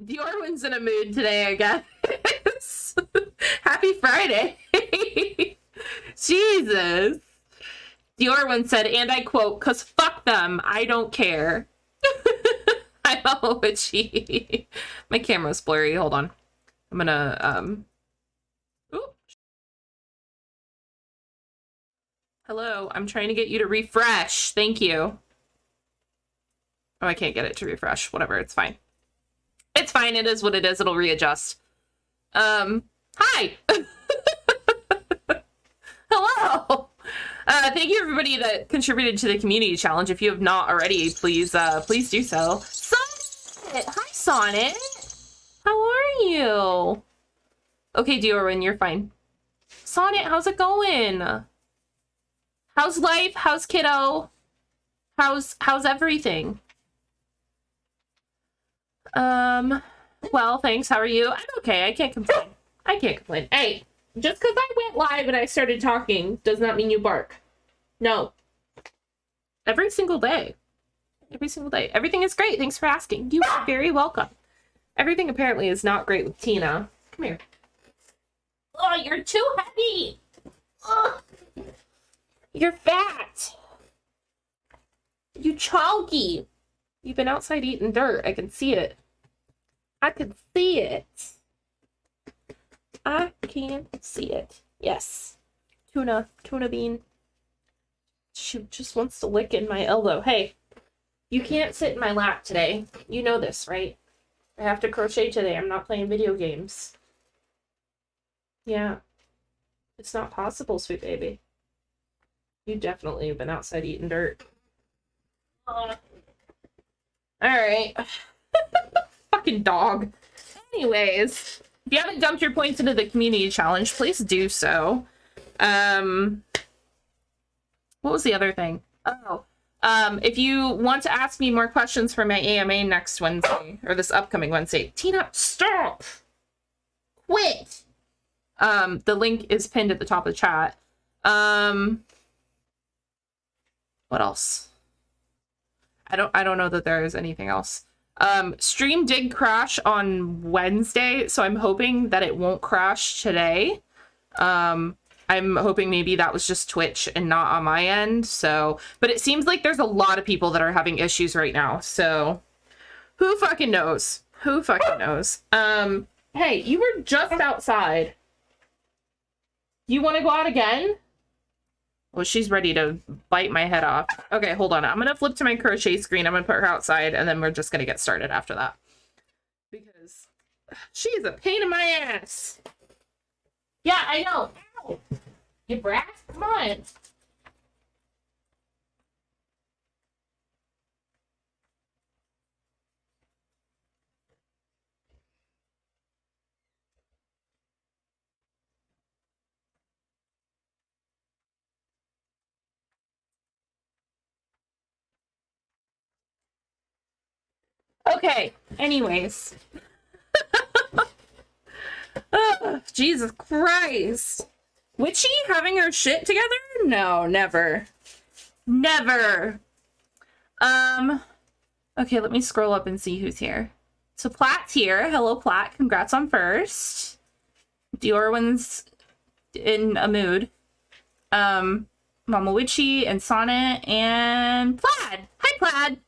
Diorwin's in a mood today, I guess. Happy Friday. Jesus. Diorwin said, and I quote, "'Cause fuck them, I don't care." I know, but my camera's blurry. Hold on. I'm gonna, Ooh. Hello, I'm trying to get you to refresh. Thank you. Oh, I can't get it to refresh. Whatever, it's fine. It's fine, it is what it is. It'll readjust. Hi! Hello! Thank you everybody that contributed to the community challenge. If you have not already, please do so. Sonnet! Hi, Sonnet! How are you? Okay, Diorwin, you're fine. Sonnet, how's it going? How's life? How's kiddo? How's everything? Well, thanks. How are you? I'm okay. I can't complain. Hey, just because I went live and I started talking does not mean you bark. No. Every single day. Every single day. Everything is great. Thanks for asking. You are very welcome. Everything apparently is not great with Tina. Come here. Oh, you're too heavy. Ugh. You're fat. You chonky. You've been outside eating dirt. I can see it. I can see it. I can see it. Yes. Tuna bean. She just wants to lick in my elbow. Hey, you can't sit in my lap today. You know this, right? I have to crochet today. I'm not playing video games. Yeah. It's not possible, sweet baby. You definitely have been outside eating dirt. Alright. Fucking dog. Anyways, if you haven't dumped your points into the community challenge, please do so. What was the other thing? Oh. If you want to ask me more questions for my AMA next Wednesday, or this upcoming Wednesday, Tina, stop! Quit! The link is pinned at the top of the chat. What else? I don't know that there is anything else. Stream did crash on Wednesday, so I'm hoping that it won't crash today. I'm hoping maybe that was just Twitch and not on my end. So, but it seems like there's a lot of people that are having issues right now. So who fucking knows? Who fucking knows? Hey, you were just outside. You want to go out again? Well, she's ready to bite my head off. Okay, hold on. I'm going to flip to my crochet screen. I'm going to put her outside, and then we're just going to get started after that. Because she's a pain in my ass. Yeah, I know. Ow. You brat. Come on. Okay, anyways. Jesus Christ. Witchy having her shit together? No, never. Never. Okay, let me scroll up and see who's here. So Platt's here. Hello, Platt. Congrats on first. Diorwin's in a mood. Mama Witchy and Sonnet and Plaid. Hi, Plaid.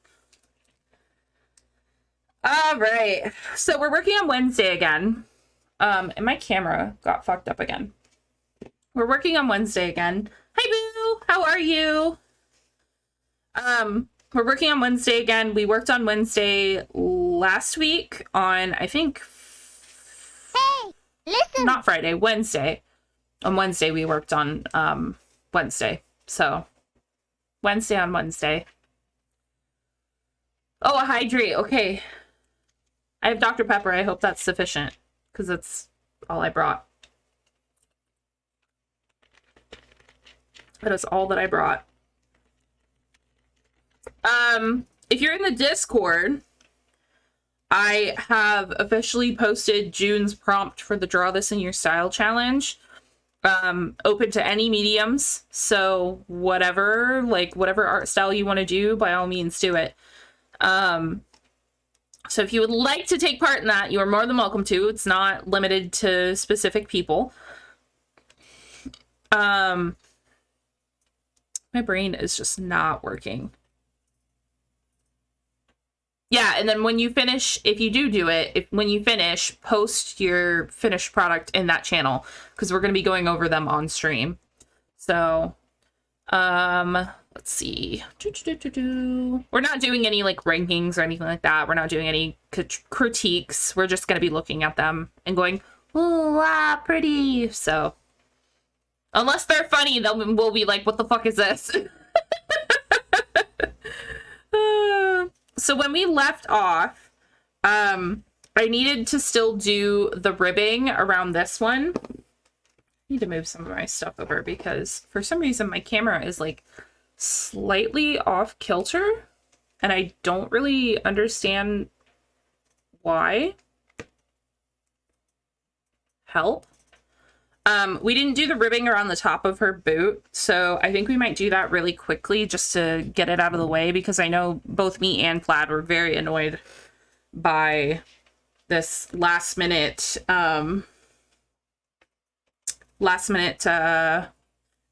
All right. So we're working on Wednesday again. And my camera got fucked up again. We're working on Wednesday again. Hi, Boo. How are you? We're working on Wednesday again. We worked on Wednesday last week on, I think... Hey, listen! Not Friday, Wednesday. On Wednesday, we worked on, Wednesday. So, Wednesday on Wednesday. Oh, a hydrate. Okay. I have Dr. Pepper. I hope that's sufficient. Because that's all I brought. That is all that I brought. If you're in the Discord, I have officially posted June's prompt for the Draw This in Your Style challenge. Open to any mediums. So whatever art style you want to do, by all means do it. So if you would like to take part in that, you are more than welcome to. It's not limited to specific people. My brain is just not working. Yeah, and then when you finish, if you do it, when you finish, post your finished product in that channel, because we're going to be going over them on stream. So, let's see. We're not doing any like rankings or anything like that. We're not doing any critiques. We're just going to be looking at them and going, "Ooh, ah, pretty." So, unless they're funny, then we'll be like, "What the fuck is this?" So when we left off, I needed to still do the ribbing around this one. I need to move some of my stuff over because for some reason my camera is like slightly off kilter and I don't really understand why. Help. We didn't do the ribbing around the top of her boot, so I think we might do that really quickly just to get it out of the way, because I know both me and Plaid were very annoyed by this last minute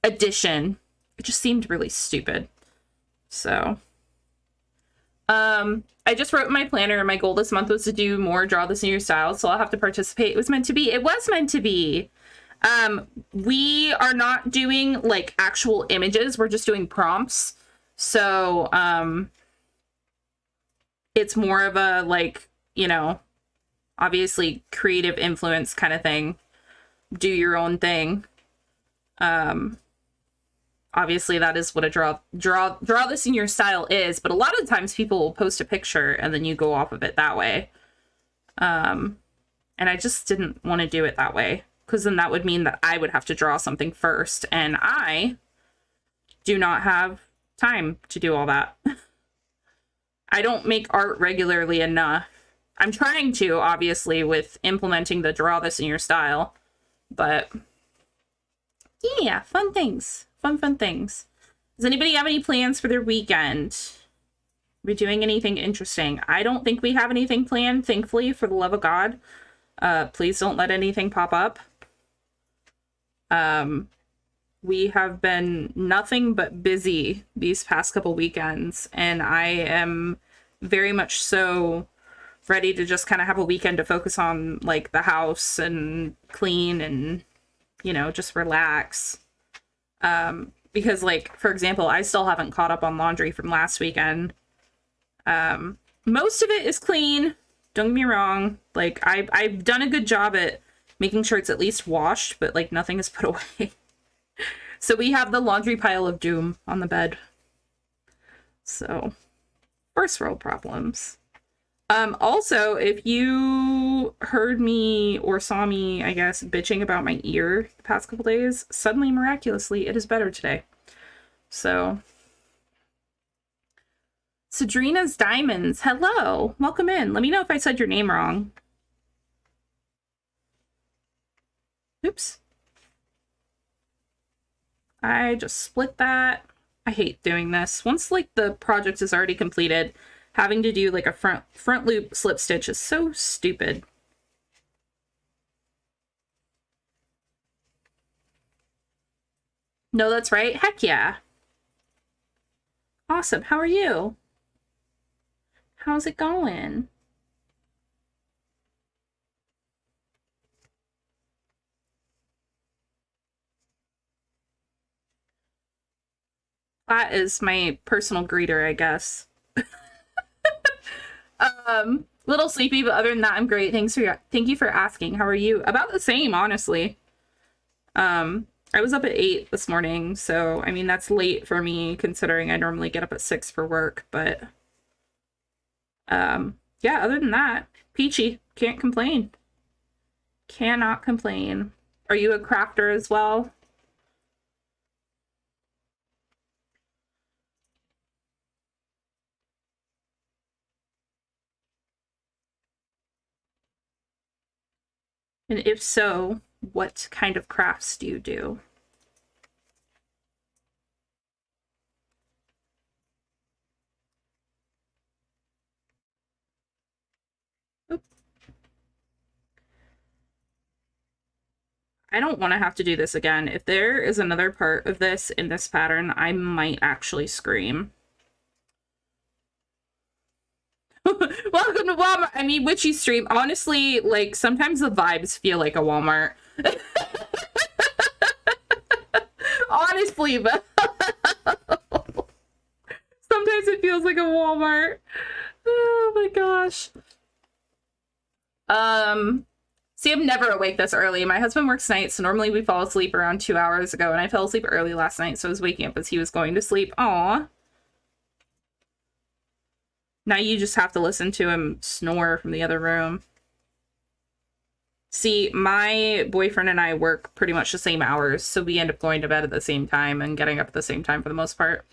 addition. It just seemed really stupid. So I just wrote in my planner, my goal this month was to do more Draw This in Your Style, so I'll have to participate. It was meant to be. It was meant to be. We are not doing like actual images. We're just doing prompts. So, it's more of a like, you know, obviously creative influence kind of thing. Do your own thing. Obviously that is what a draw this in your style is, but a lot of times people will post a picture and then you go off of it that way. And I just didn't want to do it that way, because then that would mean that I would have to draw something first, and I do not have time to do all that. I don't make art regularly enough. I'm trying to, obviously, with implementing the Draw This in Your Style, but yeah, fun things. Fun things. Does anybody have any plans for their weekend? Are we doing anything interesting? I don't think we have anything planned, thankfully, for the love of God. Please don't let anything pop up. We have been nothing but busy these past couple weekends, and I am very much so ready to just kind of have a weekend to focus on like the house and clean and, you know, just relax. Because like, for example, I still haven't caught up on laundry from last weekend. Most of it is clean. Don't get me wrong. Like I've done a good job at making sure it's at least washed, but like nothing is put away. So we have the laundry pile of doom on the bed. So first world problems. Also, if you heard me or saw me, I guess, bitching about my ear the past couple days, suddenly, miraculously, it is better today. So, Sadrina's Diamonds, hello, welcome in. Let me know if I said your name wrong. Oops. I just split that. I hate doing this. Once, like, the project is already completed, having to do like a front loop slip stitch is so stupid. No, that's right. Heck yeah. Awesome. How are you? How's it going? That is my personal greeter, I guess. Little sleepy, but other than that, I'm great. Thank you for asking. How are you? About the same, honestly. I was up at 8 this morning, so I mean that's late for me considering I normally get up at 6 for work, but yeah, other than that, peachy. Can't complain. Cannot complain. Are you a crafter as well? And if so, what kind of crafts do you do? I don't want to have to do this again. If there is another part of this in this pattern, I might actually scream. Welcome to Walmart. I mean, witchy stream. Honestly, like, sometimes the vibes feel like a Walmart. Honestly, but sometimes it feels like a Walmart. Oh my gosh. See, I'm never awake this early. My husband works nights, so normally we fall asleep around 2 hours ago, and I fell asleep early last night, so I was waking up as he was going to sleep. Aw. Now you just have to listen to him snore from the other room. See, my boyfriend and I work pretty much the same hours, so we end up going to bed at the same time and getting up at the same time for the most part.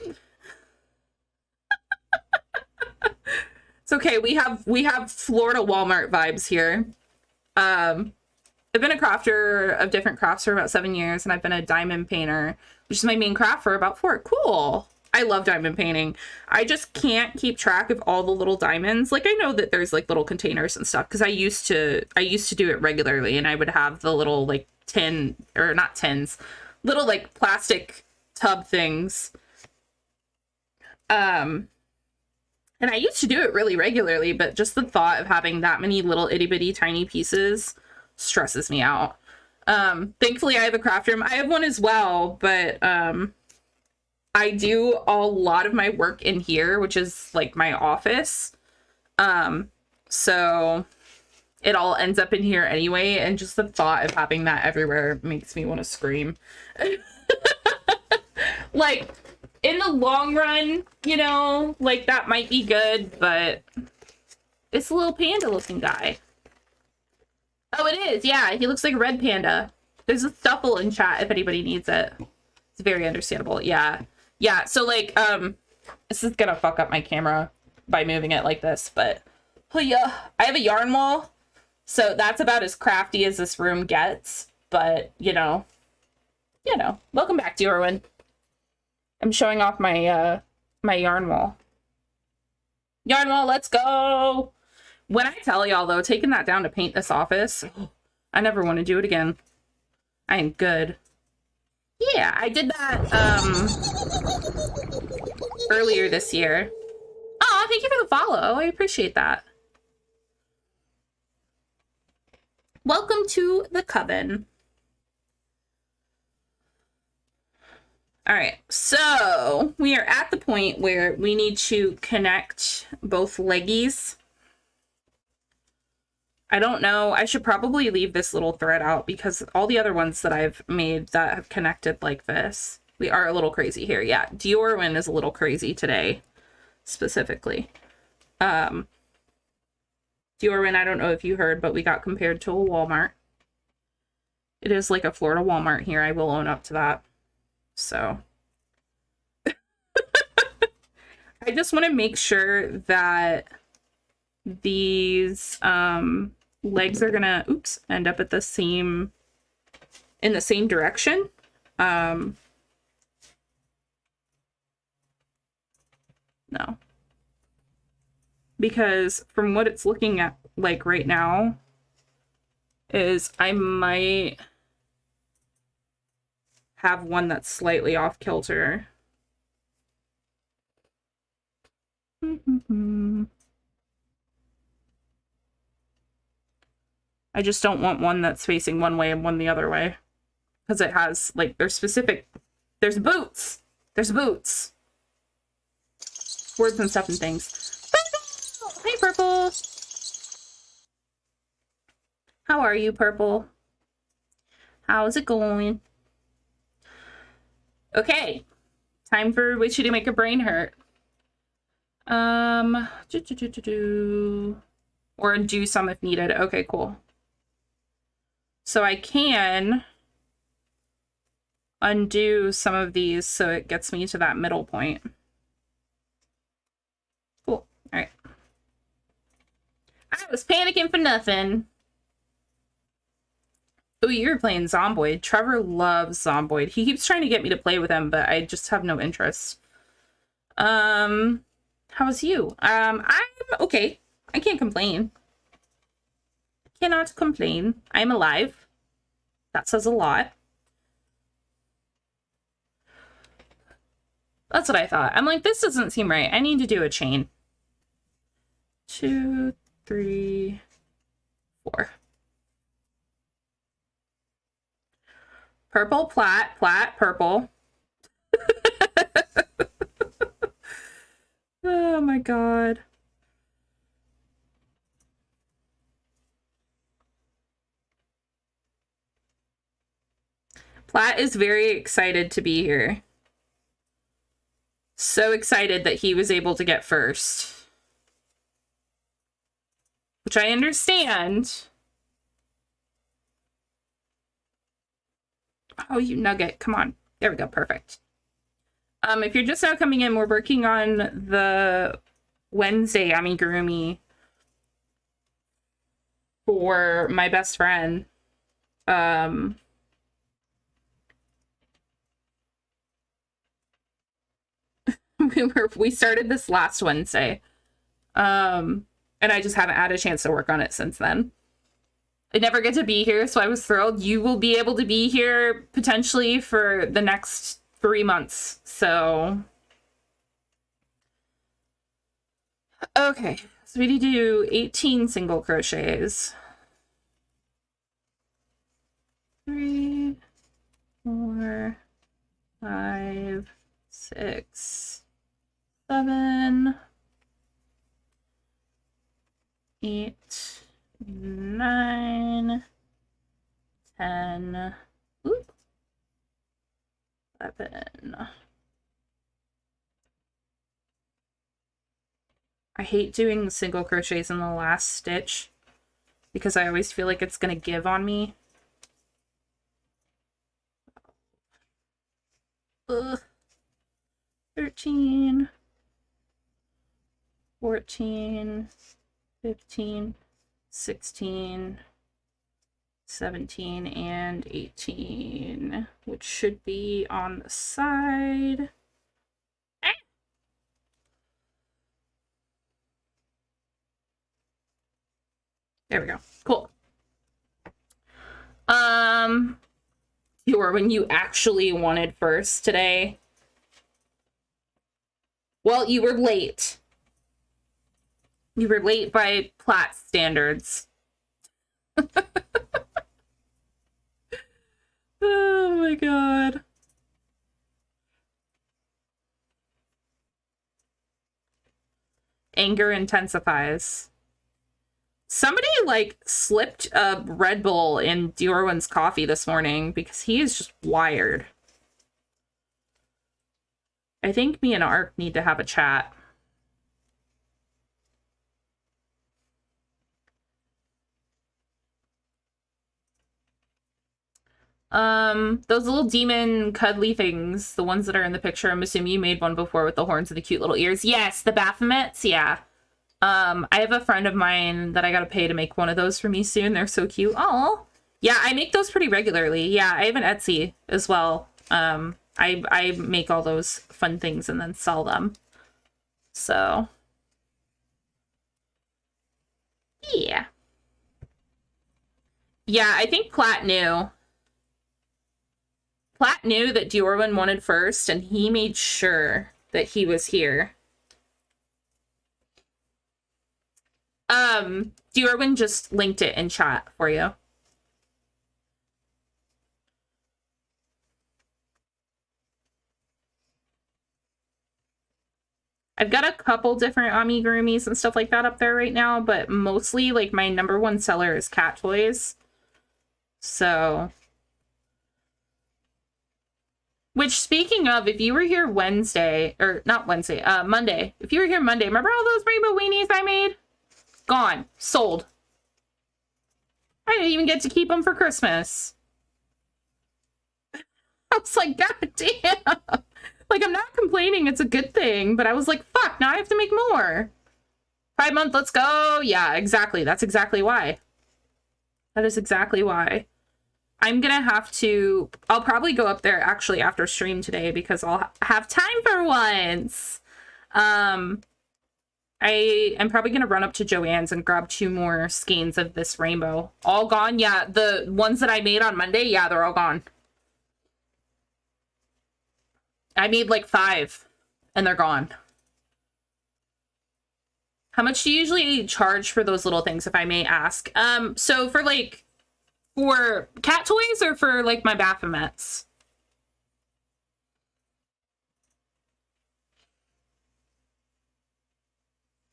It's okay. We have Florida Walmart vibes here. I've been a crafter of different crafts for about 7 years, and I've been a diamond painter, which is my main craft, for about 4. Cool. I love diamond painting. I just can't keep track of all the little diamonds. Like, I know that there's like little containers and stuff, because I used to do it regularly, and I would have the little like tin, or not tins, little like plastic tub things. And I used to do it really regularly, but just the thought of having that many little itty bitty tiny pieces stresses me out. Thankfully I have a craft room. I have one as well, but I do a lot of my work in here, which is like my office. So it all ends up in here anyway, and just the thought of having that everywhere makes me want to scream. Like, in the long run, you know, like, that might be good, but it's a little panda looking guy. Oh, it is. Yeah, he looks like a red panda. There's a stuffle in chat if anybody needs it. It's very understandable. Yeah. Yeah, so, like, this is gonna fuck up my camera by moving it like this, but oh yeah, I have a yarn wall, so that's about as crafty as this room gets, but, you know, welcome back, Diorwin. I'm showing off my my yarn wall. Yarn wall, let's go! When I tell y'all, though, taking that down to paint this office, I never want to do it again. I am good. Yeah, I did that earlier this year. Oh, thank you for the follow. I appreciate that. Welcome to the coven. All right, so we are at the point where we need to connect both leggies. I don't know. I should probably leave this little thread out, because all the other ones that I've made that have connected like this, we are a little crazy here. Yeah, Diorwin is a little crazy today, specifically. Diorwin, I don't know if you heard, but we got compared to a Walmart. It is like a Florida Walmart here. I will own up to that. So I just want to make sure that these legs are gonna end up at the same, in the same direction. No, because from what it's looking at like right now is I might have one that's slightly off kilter. I just don't want one that's facing one way and one the other way, because it has like, there's boots, words and stuff and things. Purple! Hey, Purple. How are you, Purple? How's it going? Okay, time for Witchy to make a brain hurt. Or do some if needed. Okay, cool. So I can undo some of these so it gets me to that middle point. Cool. All right. I was panicking for nothing. Oh, you're playing Zomboid. Trevor loves Zomboid. He keeps trying to get me to play with him, but I just have no interest. How's you? I'm okay. I can't complain. Cannot complain. I'm alive. That says a lot. That's what I thought. I'm like, this doesn't seem right. I need to do a chain. 2, 3, 4. Purple, plat, purple. Oh my god. Platt is very excited to be here. So excited that he was able to get first. Which I understand. Oh, you nugget. Come on. There we go. Perfect. If you're just now coming in, we're working on the Wednesday Amigurumi for my best friend. We started this last Wednesday. And I just haven't had a chance to work on it since then. I never get to be here, so I was thrilled. You will be able to be here potentially for the next 3 months. So okay, so we need to do 18 single crochets. 3, 4, 5, 6, 7, 8, 9, 10, 11. I hate doing single crochets in the last stitch because I always feel like it's gonna give on me. Ugh. 13, 14, 15, 16, 17, and 18, which should be on the side. There we go. Cool. You were when you actually wanted first today. Well, you were late. You were late by Platt standards. Oh my god. Anger intensifies. Somebody, like, slipped a Red Bull in Diorwin's coffee this morning because he is just wired. I think me and Ark need to have a chat. Those little demon cuddly things, the ones that are in the picture, I'm assuming you made one before with the horns and the cute little ears. Yes, the Baphomets, yeah. I have a friend of mine that I gotta pay to make one of those for me soon. They're so cute. Oh, yeah, I make those pretty regularly. Yeah, I have an Etsy as well. I make all those fun things and then sell them. So, yeah. Yeah, I think Platt knew. Platt knew that Diorwin wanted first, and he made sure that he was here. Diorwin just linked it in chat for you. I've got a couple different amigurumis and stuff like that up there right now, but mostly, like, my #1 seller is cat toys. So... Which, speaking of, if you were here Wednesday, or not Wednesday, Monday. If you were here Monday, remember all those rainbow weenies I made? Gone. Sold. I didn't even get to keep them for Christmas. I was like, god damn. Like, I'm not complaining, it's a good thing, but I was like, fuck, now I have to make more. Pride month, let's go. Yeah, exactly. That's exactly why. That is exactly why. I'm gonna have to... I'll probably go up there actually after stream today because I'll have time for once. I am probably gonna run up to Joann's and grab 2 more skeins of this rainbow. All gone? Yeah, the ones that I made on Monday, yeah, they're all gone. I made like 5 and they're gone. How much do you usually charge for those little things, if I may ask? So for cat toys or for like my Baphomets?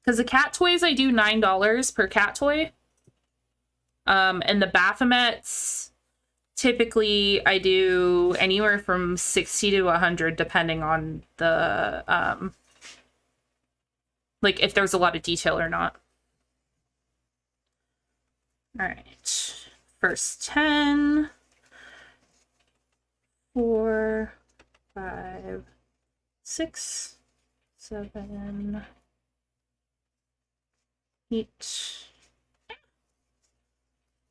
Because the cat toys, I do $9 per cat toy. And the Baphomets, typically I do anywhere from 60 to 100, depending on the, like if there's a lot of detail or not. All right, first 10, 4, 5, 6, 7, 8,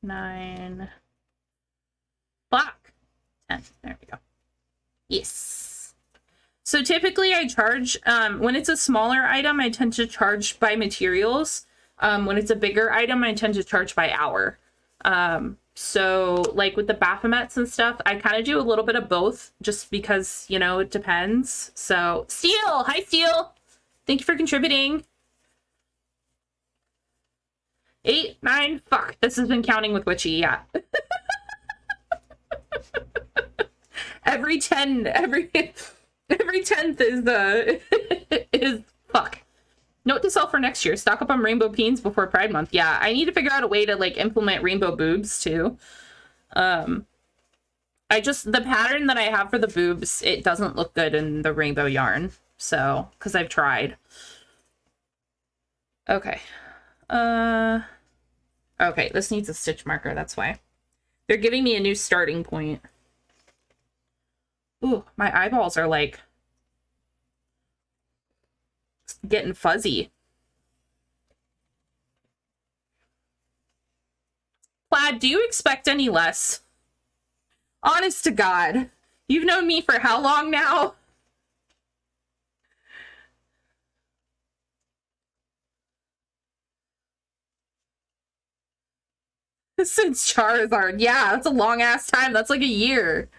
9, black, 10. There we go. Yes. So typically I charge, when it's a smaller item, I tend to charge by materials. When it's a bigger item, I tend to charge by hour. So like with the Baphomets and stuff, I kind of do a little bit of both just because, you know, it depends. So Steel, hi Steel. Thank you for contributing. 8, 9, fuck. This has been counting with Witchy, yeah. every 10th is is fuck. Note to self for next year: stock up on rainbow peens before Pride Month. Yeah, I need to figure out a way to like implement rainbow boobs too. The pattern that I have for the boobs, it doesn't look good in the rainbow yarn. So, because I've tried. Okay. Okay, this needs a stitch marker, that's why. They're giving me a new starting point. Ooh, my eyeballs are like getting fuzzy. Plaid, do you expect any less? Honest to God, you've known me for how long now? Since Charizard. Yeah, that's a long ass time. That's like a year.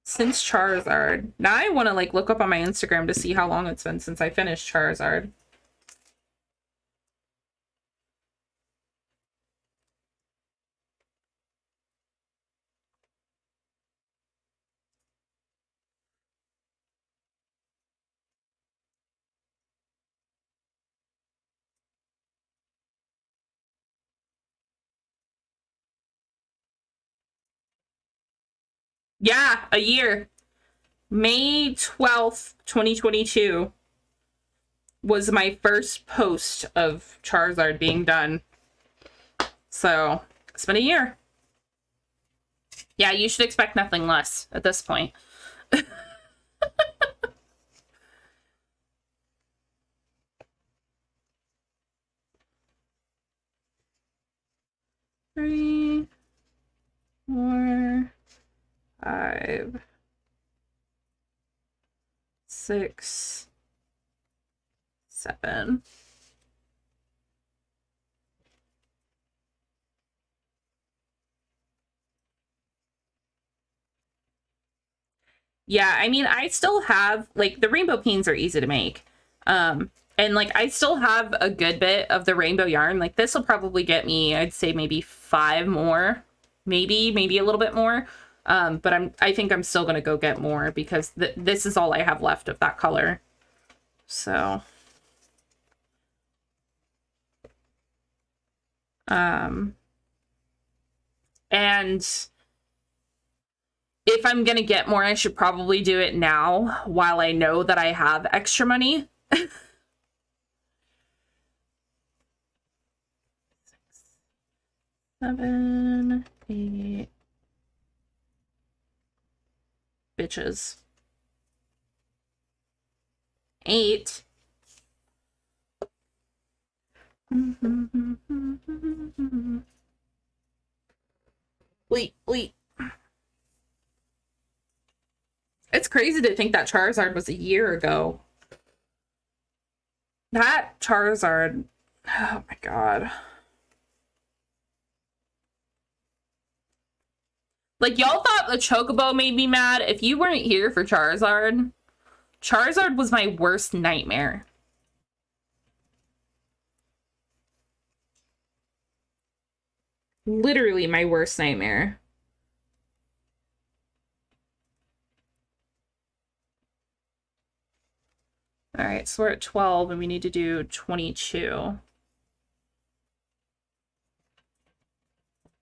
Since Charizard. Now I want to like look up on my Instagram to see how long it's been since I finished Charizard. Yeah, a year. May 12th, 2022 was my first post of Charizard being done. So, it's been a year. Yeah, you should expect nothing less at this point. Three, 4, 5, 6, 7. Yeah, I mean, I still have, like, the rainbow peens are easy to make. And, like, I still have a good bit of the rainbow yarn. Like, this will probably get me, I'd say maybe 5 more. Maybe a little bit more. But I think I'm still going to go get more because this is all I have left of that color. So. And if I'm going to get more, I should probably do it now while I know that I have extra money. 7, 8. Bitches. 8. Wait. It's crazy to think that Charizard was a year ago. That Charizard, oh my god. Like, y'all thought the Chocobo made me mad. If you weren't here for Charizard, Charizard was my worst nightmare. Literally my worst nightmare. All right, so we're at 12 and we need to do 22.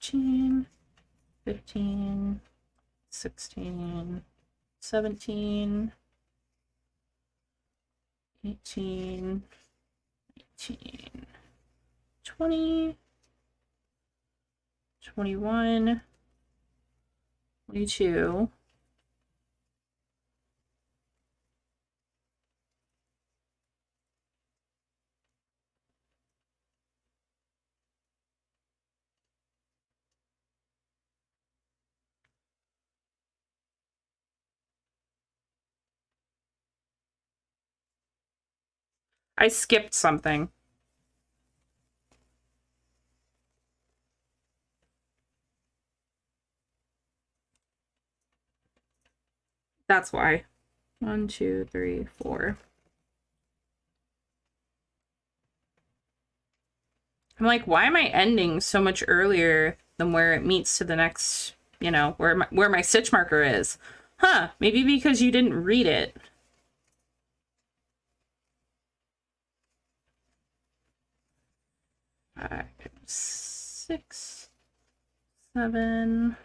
14, 15, 16, 17, 18, 19, 20, 21, 22. I skipped something. That's why. 1, 2, 3, 4. I'm like, why am I ending so much earlier than where it meets to the next, you know, where my stitch marker is? Huh, maybe because you didn't read it. Five, 6, 7.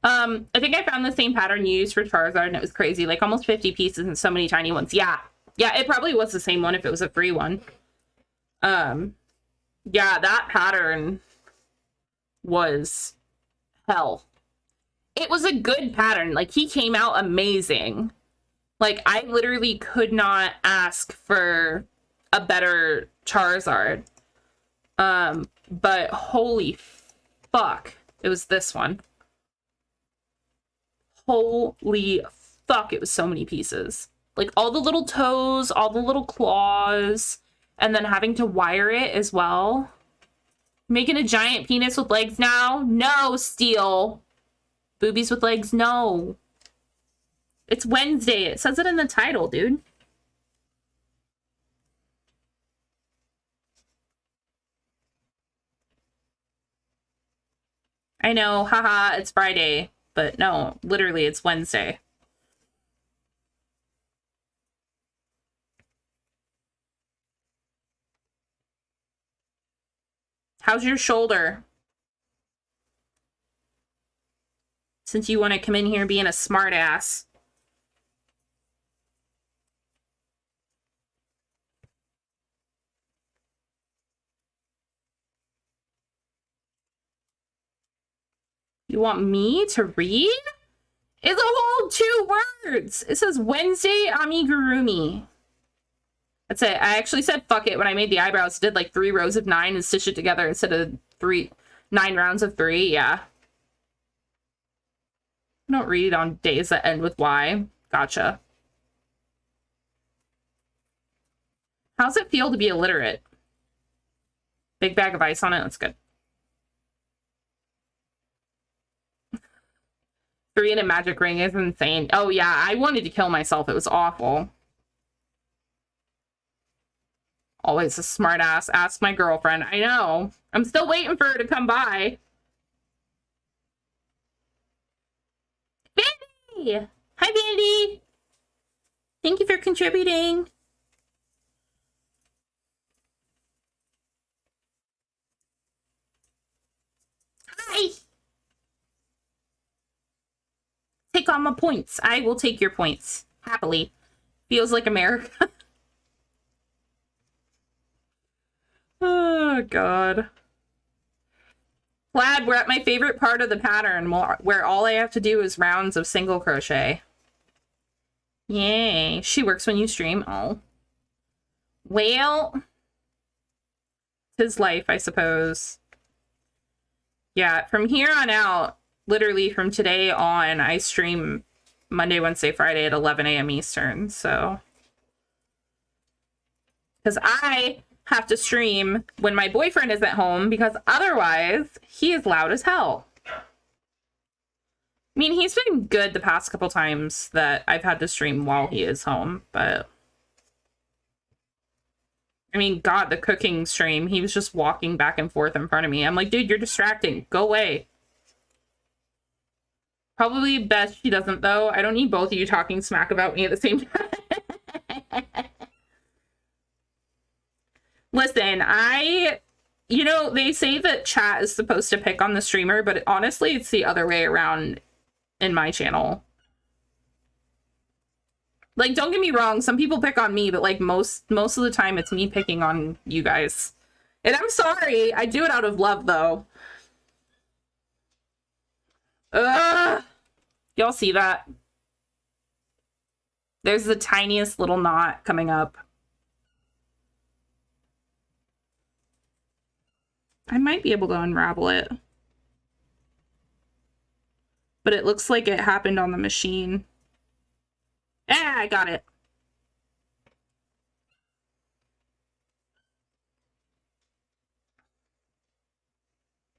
I think I found the same pattern you used for Charizard, and it was crazy. Like, almost 50 pieces and so many tiny ones. Yeah. Yeah, it probably was the same one if it was a free one. Yeah, that pattern was hell. It was a good pattern. Like, he came out amazing. Like, I literally could not ask for a better Charizard. But holy fuck, it was this one. Holy fuck, it was so many pieces. Like, all the little toes, all the little claws, and then having to wire it as well. Making a giant penis with legs now? No, Steel. Boobies with legs? No. It's Wednesday. It says it in the title, dude. I know, haha, it's Friday. But no, literally, it's Wednesday. How's your shoulder? Since you want to come in here being a smart ass. You want me to read? It's a whole 2 words. It says Wednesday Amigurumi. That's it. I actually said fuck it when I made the eyebrows. Did like 3 rows of 9 and stitched it together instead of 9 rounds of 3. Yeah. I don't read on days that end with Y. Gotcha. How's it feel to be illiterate? Big bag of ice on it. That's good. 3 and a magic ring is insane. Oh yeah, I wanted to kill myself. It was awful. Always a smart ass. Ask my girlfriend. I know. I'm still waiting for her to come by. Vandy! Hi, Vandy! Thank you for contributing. Hi! Take all my points. I will take your points. Happily. Feels like America. Oh, God. Glad we're at my favorite part of the pattern, where all I have to do is rounds of single crochet. Yay. She works when you stream. Oh. Well, 'tis life, I suppose. Yeah, from here on out, literally from today on, I stream Monday, Wednesday, Friday at 11 a.m. Eastern, so. Because I have to stream when my boyfriend is at home, because otherwise he is loud as hell. I mean, he's been good the past couple times that I've had to stream while he is home, but... I mean, God, the cooking stream, he was just walking back and forth in front of me. I'm like, dude, you're distracting. Go away. Probably best she doesn't, though. I don't need both of you talking smack about me at the same time. Listen, you know, they say that chat is supposed to pick on the streamer, but honestly, it's the other way around in my channel. Like, don't get me wrong, some people pick on me, but like most of the time it's me picking on you guys. And I'm sorry, I do it out of love, though. Ugh. Y'all see that? There's the tiniest little knot coming up. I might be able to unravel it. But it looks like it happened on the machine. Ah, I got it.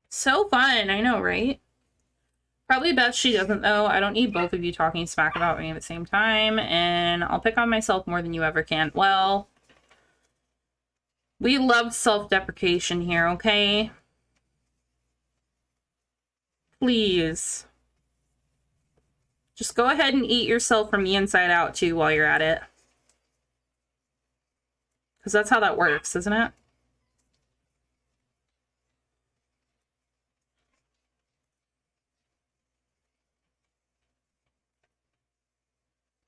So fun, I know, right? Probably best she doesn't, though. I don't need both of you talking smack about me at the same time, and I'll pick on myself more than you ever can. Well, we love self-deprecation here, okay? Please. Just go ahead and eat yourself from the inside out, too, while you're at it. Because that's how that works, isn't it?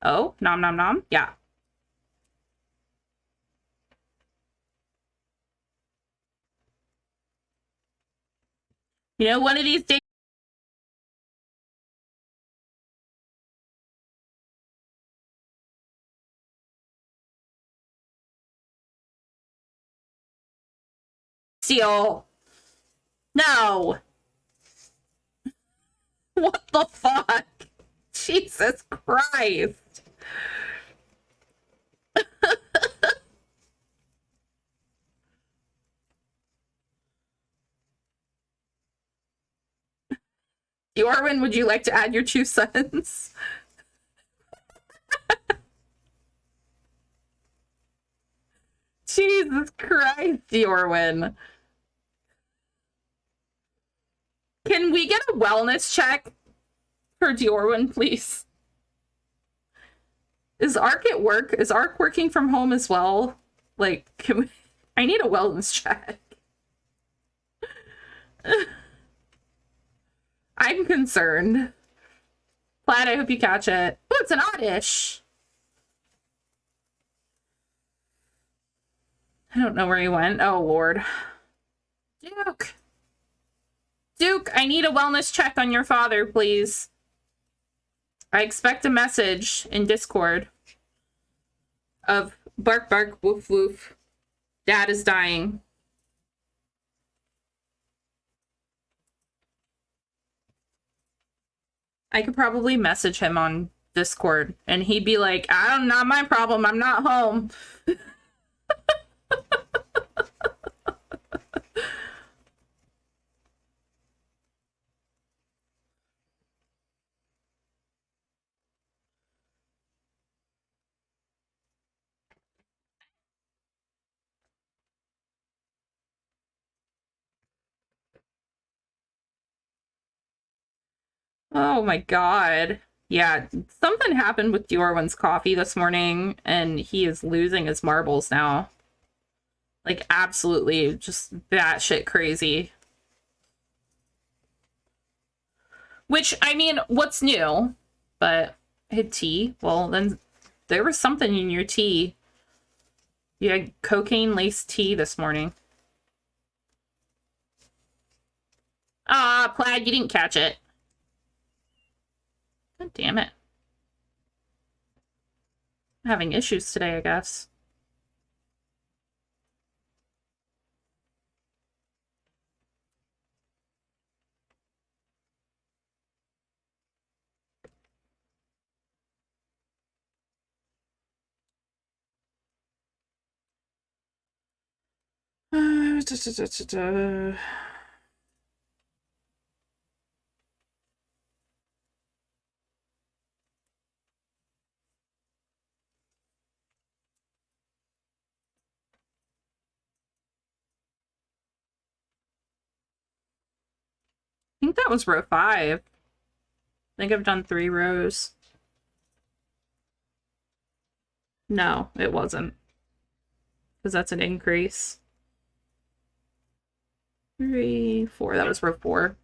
Oh, nom nom nom. Yeah. You know, one of these days... Seal. No. What the fuck? Jesus Christ. Yorwin, would you like to add your 2 cents? Jesus Christ, Yorwin. Can we get a wellness check for Diorwin, please? Is Ark at work? Is Ark working from home as well? Like, can we... I need a wellness check. I'm concerned. Plaid, I hope you catch it. Oh, it's an oddish. I don't know where he went. Oh, Lord. Duke. Duke, I need a wellness check on your father, please. I expect a message in Discord of bark, bark, woof, woof. Dad is dying. I could probably message him on Discord and he'd be like, not my problem. I'm not home. Oh my God. Yeah, something happened with Diorwin's coffee this morning and he is losing his marbles now. Like, absolutely just batshit crazy. Which, I mean, what's new? But I had tea. Well, then there was something in your tea. You had cocaine-laced tea this morning. Ah, Plaid, you didn't catch it. God damn it. I'm having issues today, I guess. I think that was row 5. I think I've done 3 rows. No, it wasn't. Because that's an increase. 3, 4. That was row 4.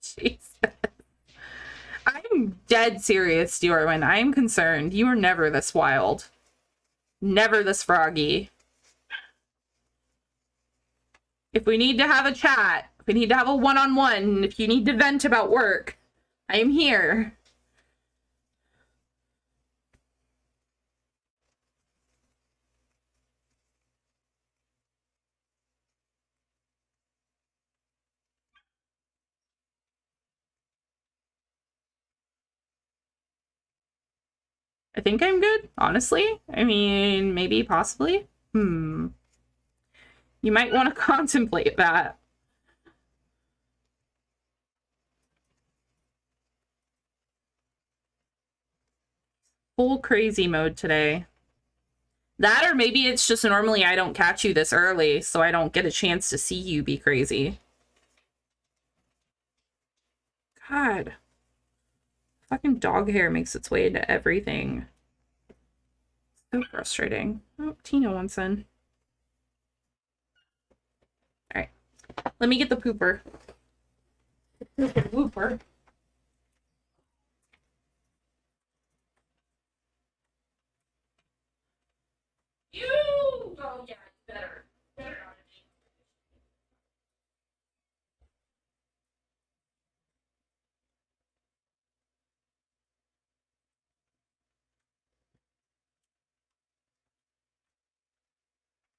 Jesus. I'm dead serious, Diorwin. I'm concerned. You were never this wild. Never this froggy. If we need to have a chat, if we need to have a one-on-one, if you need to vent about work, I am here. I think I'm good, honestly. I mean, maybe, possibly. You might want to contemplate that. Full crazy mode today. That, or maybe it's just normally I don't catch you this early, so I don't get a chance to see you be crazy. God. Fucking dog hair makes its way into everything. So frustrating. Oh, Tina wants in. Alright. Let me get the pooper. Whooper. You! Oh, yeah, better. Better on it.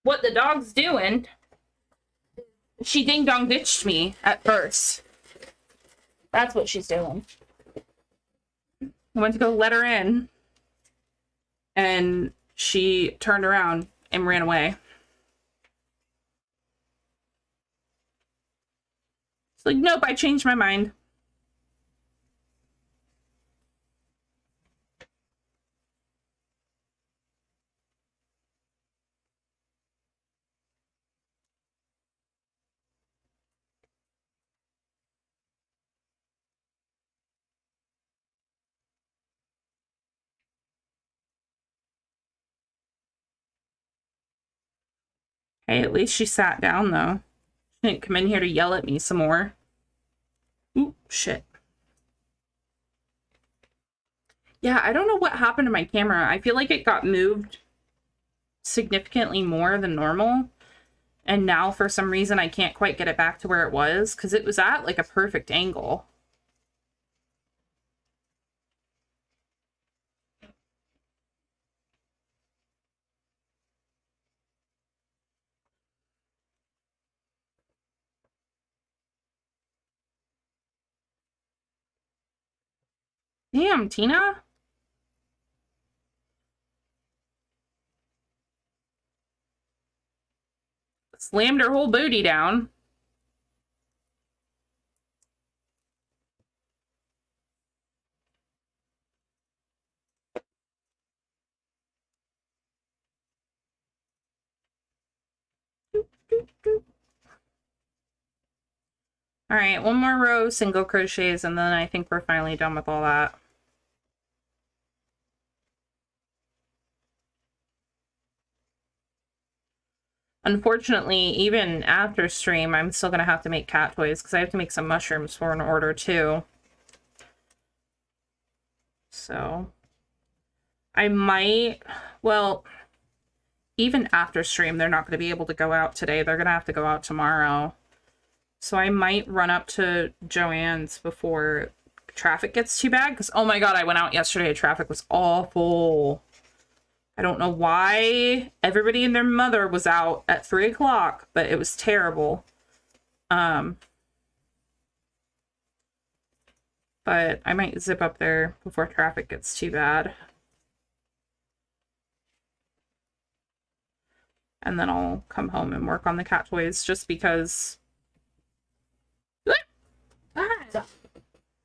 What the dog's doing? She ding-dong ditched me at first. That's what she's doing. I went to go let her in, and she turned around and ran away. It's like, nope, I changed my mind. Hey, at least she sat down, though. She didn't come in here to yell at me some more. Ooh, shit. Yeah, I don't know what happened to my camera. I feel like it got moved significantly more than normal. And now, for some reason, I can't quite get it back to where it was, because it was at, like, a perfect angle. Damn, Tina. Slammed her whole booty down. All right, one more row, single crochets, and then I think we're finally done with all that. Unfortunately, even after stream, I'm still going to have to make cat toys because I have to make some mushrooms for an order too. So I might, well, even after stream, they're not going to be able to go out today. They're going to have to go out tomorrow. So I might run up to Joanne's before traffic gets too bad because, oh my God, I went out yesterday. Traffic was awful. I don't know why everybody and their mother was out at 3 o'clock, but it was terrible. But I might zip up there before traffic gets too bad. And then I'll come home and work on the cat toys just because God,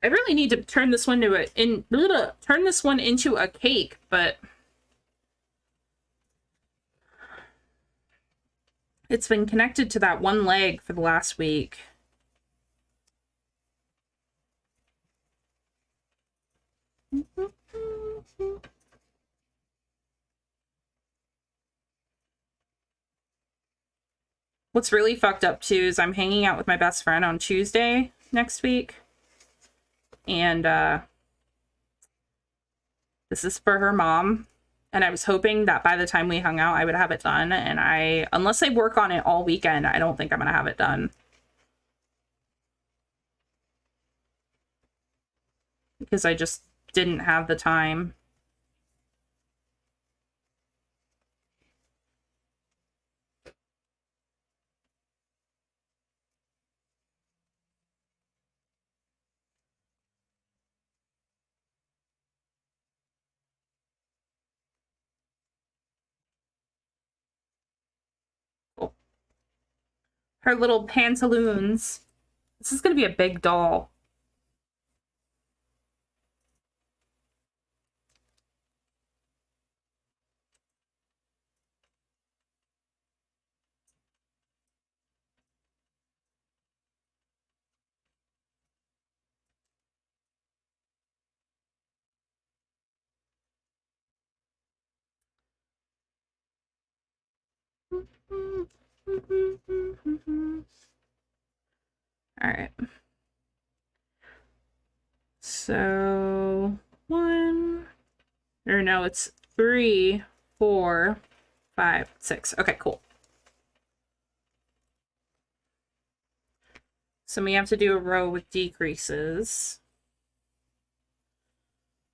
I really need to turn this one turn this one into a cake, but it's been connected to that one leg for the last week. What's really fucked up too is I'm hanging out with my best friend on Tuesday next week. And this is for her mom. And I was hoping that by the time we hung out, I would have it done. And unless I work on it all weekend, I don't think I'm going to have it done. Because I just didn't have the time. Cool. Her little pantaloons. This is going to be a big doll. All right. So 3, 4, 5, 6. Okay, cool. So we have to do a row with decreases.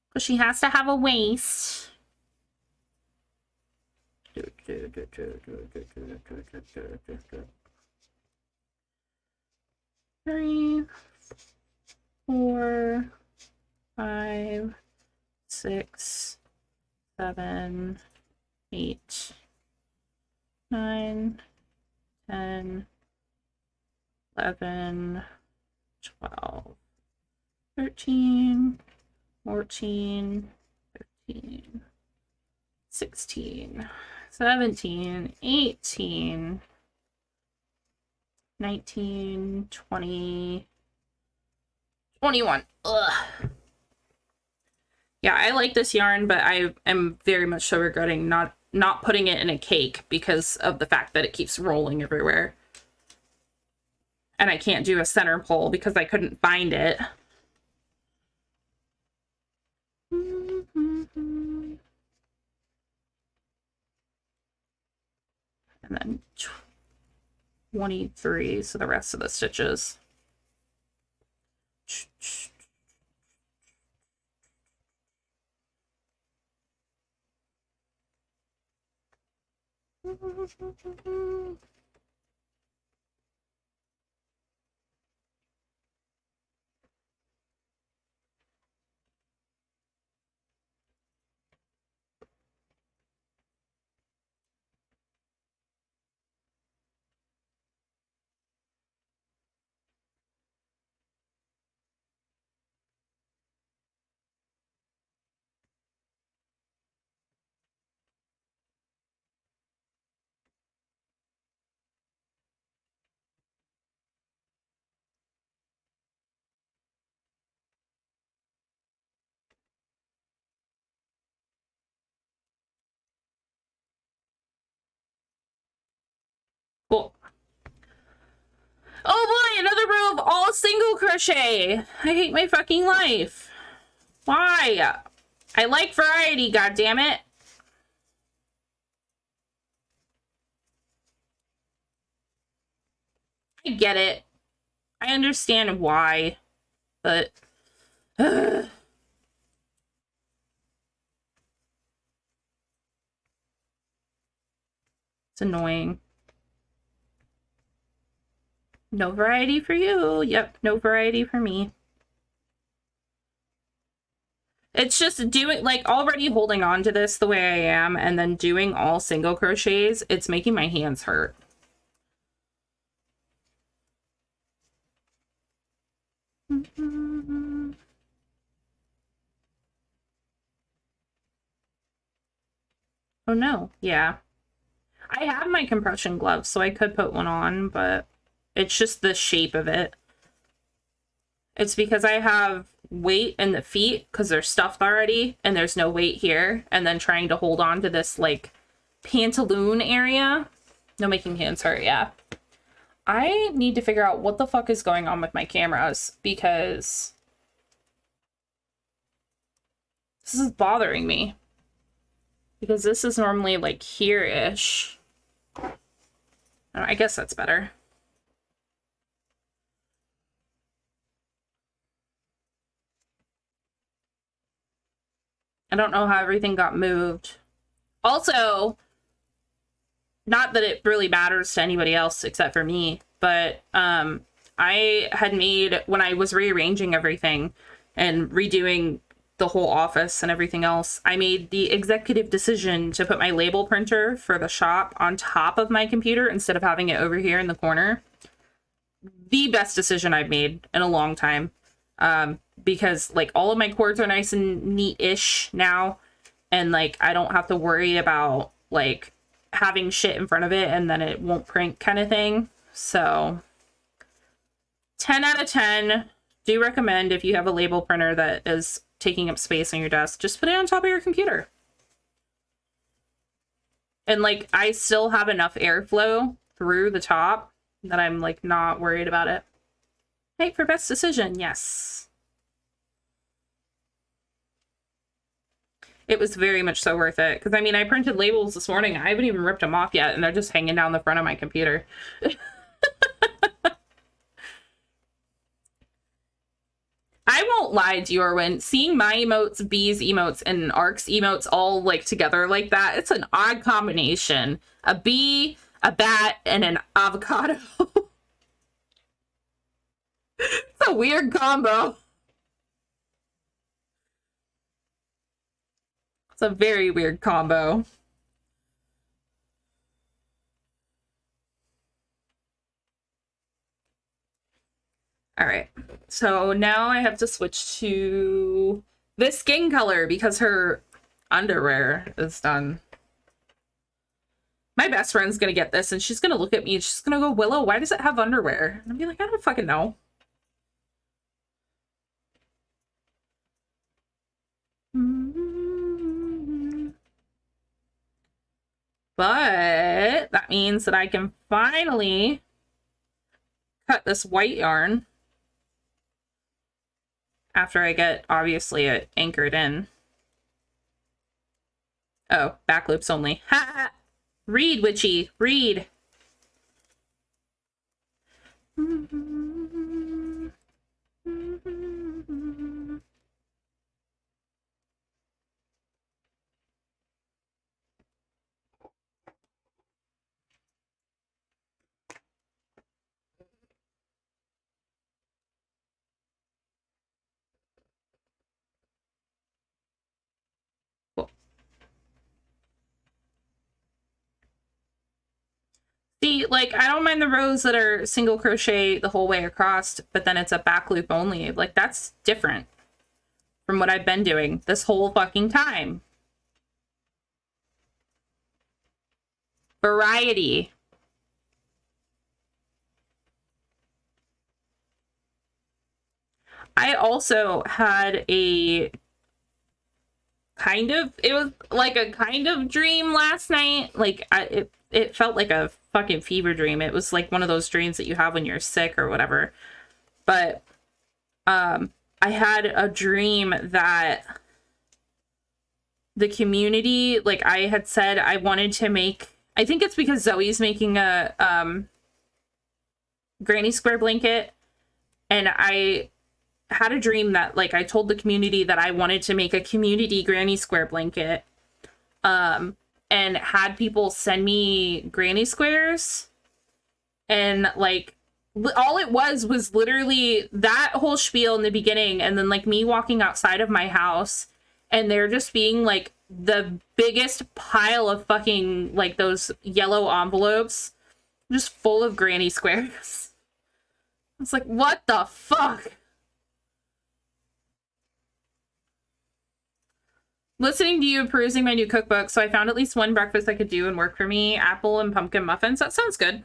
Because she has to have a waist. Three, 4, 5, 6, 7, 8, 9, 10, 11, 12, 13, 14, 15, 16, 17, 18, 19, 20, 21. Ugh. Yeah, I like this yarn, but I am very much so regretting not putting it in a cake because of the fact that it keeps rolling everywhere. And I can't do a center pole because I couldn't find it. And then 23, so the rest of the stitches. Cool. Oh boy, another row of all single crochet. I hate my fucking life. Why? I like variety, goddammit. I get it. I understand why, but it's annoying. No variety for you. Yep, no variety for me. It's just doing, like, already holding on to this the way I am and then doing all single crochets, it's making my hands hurt. Oh no, yeah. I have my compression gloves, so I could put one on, but it's just the shape of it. It's because I have weight in the feet because they're stuffed already and there's no weight here, and then trying to hold on to this like pantaloon area. No, making hands hurt. Yeah, I need to figure out what the fuck is going on with my cameras because this is bothering me, because this is normally like here-ish. I guess that's better. I don't know how everything got moved. Also, not that it really matters to anybody else except for me, but I had made, when I was rearranging everything and redoing the whole office and everything else, I made the executive decision to put my label printer for the shop on top of my computer instead of having it over here in the corner. The best decision I've made in a long time. Because like all of my cords are nice and neat-ish now, and like I don't have to worry about like having shit in front of it and then it won't print kind of thing. So 10 out of 10. Do recommend, if you have a label printer that is taking up space on your desk, just put it on top of your computer. And like I still have enough airflow through the top that I'm like not worried about it. Hey, for best decision, yes. It was very much so worth it. Because, I mean, I printed labels this morning. I haven't even ripped them off yet, and they're just hanging down the front of my computer. I won't lie to you, Erwin. Seeing my emotes, B's emotes, and Ark's emotes all, like, together like that, it's an odd combination. A bee, a bat, and an avocado. It's a weird combo. It's a very weird combo. All right, so now I have to switch to this skin color because her underwear is done. My best friend's gonna get this and she's gonna look at me and she's gonna go, Willow, why does it have underwear? And I'll be like, I don't fucking know. But that means that I can finally cut this white yarn after I get, obviously, it anchored in. Oh, back loops only. Ha! Read, Witchy, read. See, like, I don't mind the rows that are single crochet the whole way across, but then it's a back loop only. Like, that's different from what I've been doing this whole fucking time. Variety. I also had a kind of, it was like a kind of dream last night. Like, it felt like a fucking fever dream. It was like one of those dreams that you have when you're sick or whatever. But I had a dream that the community, like I had said I wanted to make, I think it's because Zoe's making a granny square blanket, and I had a dream that like I told the community that I wanted to make a community granny square blanket. And had people send me granny squares, and like all it was literally that whole spiel in the beginning, and then like me walking outside of my house and they're just being like the biggest pile of fucking like those yellow envelopes just full of granny squares. It's like, what the fuck? Listening to you perusing my new cookbook, so I found at least one breakfast I could do and work for me. Apple and pumpkin muffins. That sounds good.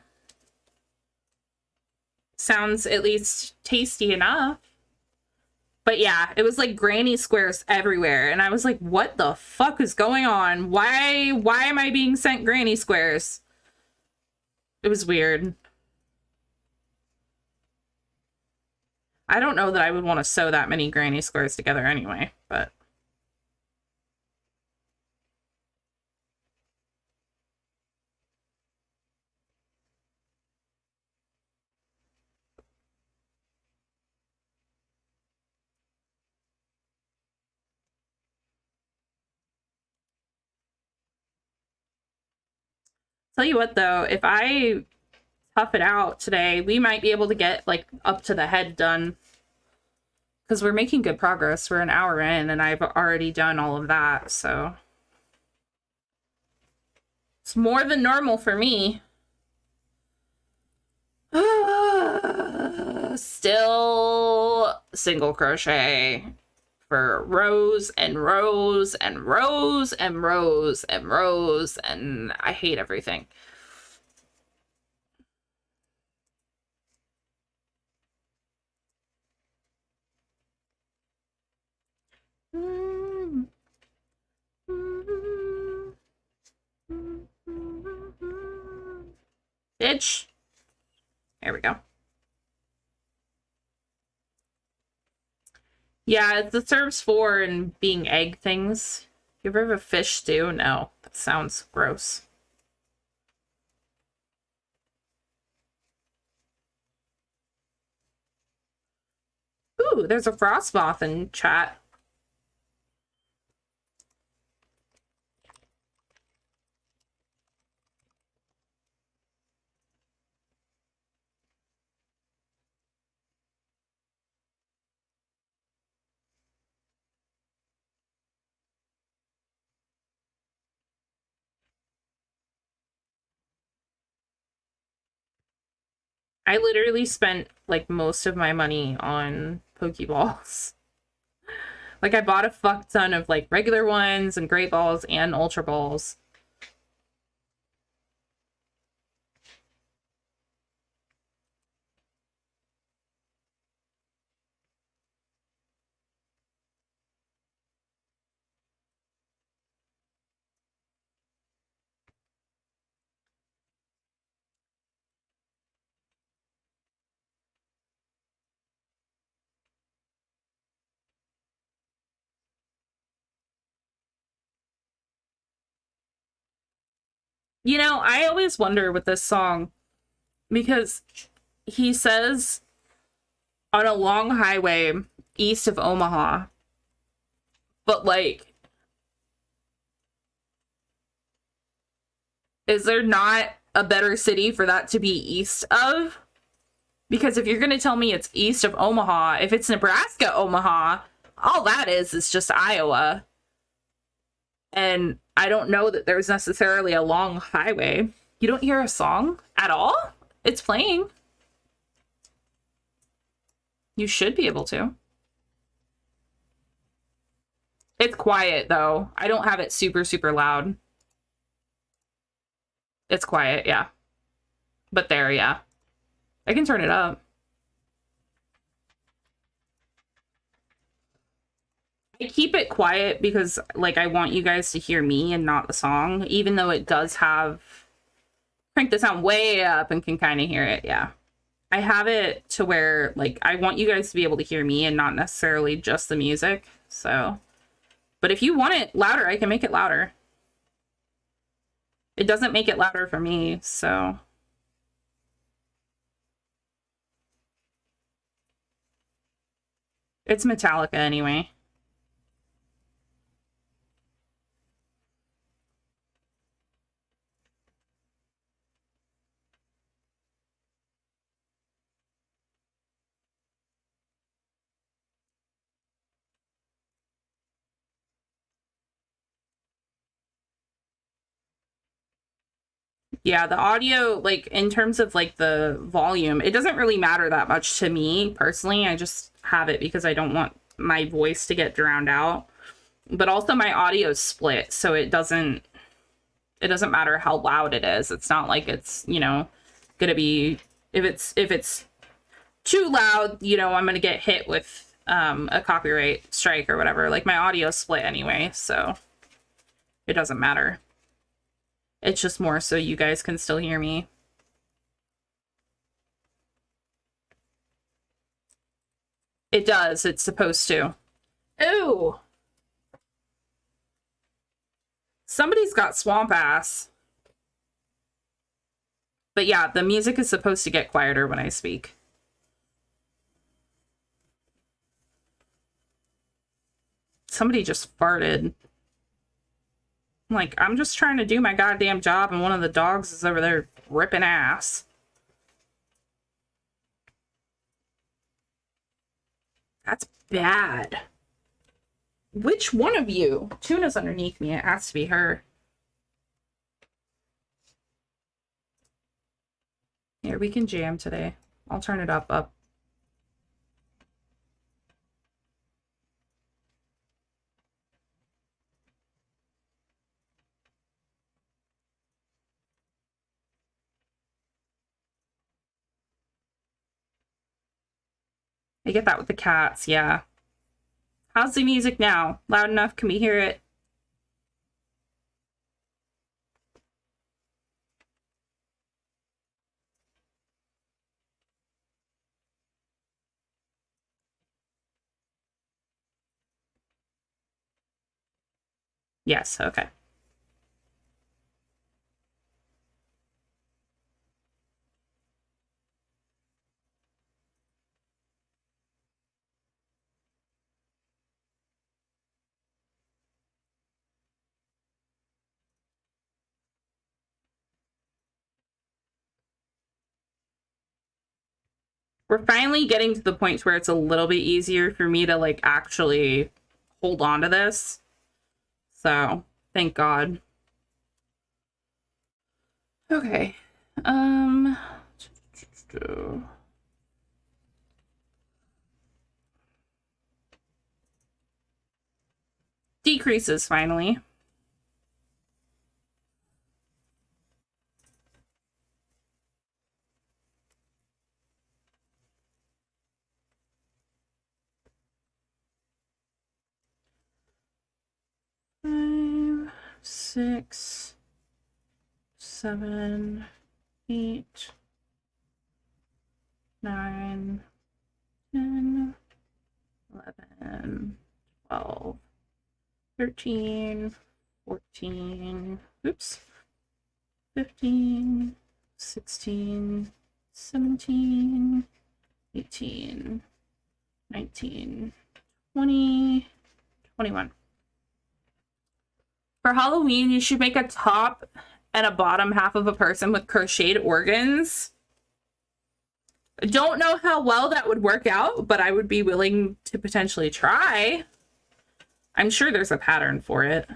Sounds at least tasty enough. But yeah, it was like granny squares everywhere. And I was like, what the fuck is going on? Why am I being sent granny squares? It was weird. I don't know that I would want to sew that many granny squares together anyway, but... Tell you what, though, if I tough it out today, we might be able to get, like, up to the head done. Because we're making good progress. We're an hour in, and I've already done all of that, so... It's more than normal for me. Still single crochet for rows and rows and rows and rows and rows, and I hate everything. Bitch. There we go. Yeah, it's the serves for and being egg things. You ever have a fish stew? No, that sounds gross. Ooh, there's a frost moth in chat. I literally spent like most of my money on Pokeballs. Like I bought a fuck ton of like regular ones and great balls and ultra balls. You know, I always wonder with this song because he says on a long highway east of Omaha, but like, is there not a better city for that to be east of? Because if you're going to tell me it's east of Omaha, if it's Nebraska, Omaha, all that is just Iowa. And I don't know that there's necessarily a long highway. You don't hear a song at all? It's playing. You should be able to. It's quiet, though. I don't have it super, super loud. It's quiet, yeah. But there, yeah. I can turn it up. I keep it quiet because, like, I want you guys to hear me and not the song, even though it does have... Crank the sound way up and can kind of hear it, yeah. I have it to where, like, I want you guys to be able to hear me and not necessarily just the music, so... But if you want it louder, I can make it louder. It doesn't make it louder for me, so... It's Metallica anyway. Yeah, the audio, like, in terms of, like, the volume, it doesn't really matter that much to me, personally. I just have it because I don't want my voice to get drowned out. But also my audio is split, so it doesn't matter how loud it is. It's not like it's, you know, gonna be, if it's too loud, you know, I'm gonna get hit with a copyright strike or whatever. Like, my audio is split anyway, so it doesn't matter. It's just more so you guys can still hear me. It does. It's supposed to. Ooh! Somebody's got swamp ass. But yeah, the music is supposed to get quieter when I speak. Somebody just farted. Like, I'm just trying to do my goddamn job, and one of the dogs is over there ripping ass. That's bad. Which one of you? Tuna's underneath me. It has to be her. Here, we can jam today. I'll turn it up. I get that with the cats, yeah. How's the music now? Loud enough? Can we hear it? Yes, okay. We're finally getting to the point where it's a little bit easier for me to, like, actually hold on to this. So, thank God. Okay. Decreases, finally. Five, 6, 7, 8, 9, 10, 11, 12, 13, 14, oops, 15, 16, 17, 18, 19, 20, 21. For Halloween, you should make a top and a bottom half of a person with crocheted organs. Don't know how well that would work out, but I would be willing to potentially try. I'm sure there's a pattern for it.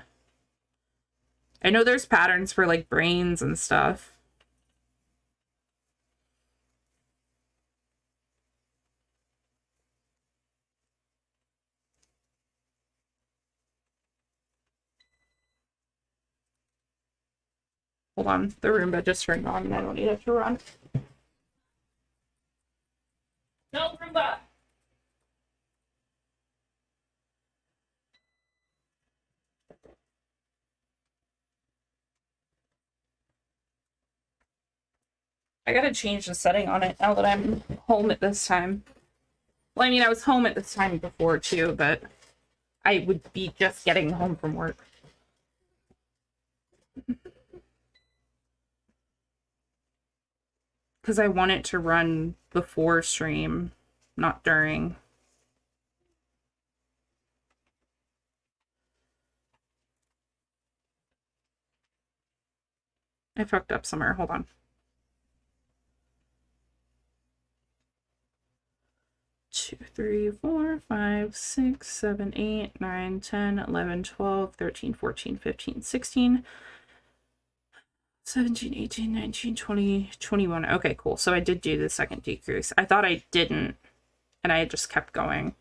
I know there's patterns for, like, brains and stuff. Hold on, the Roomba just turned on and I don't need it to run. No, Roomba! I gotta change the setting on it now that I'm home at this time. Well, I mean, I was home at this time before too, but I would be just getting home from work. Because I want it to run before stream, not during. I fucked up somewhere. Hold on. 2, 3, 4, 5, 6, 7, 8, 9, 10, 11, 12, 13, 14, 15, 16. 17, 18, 19, 20, 21. Okay, cool. So I did do the second decrease. I thought I didn't, and I just kept going.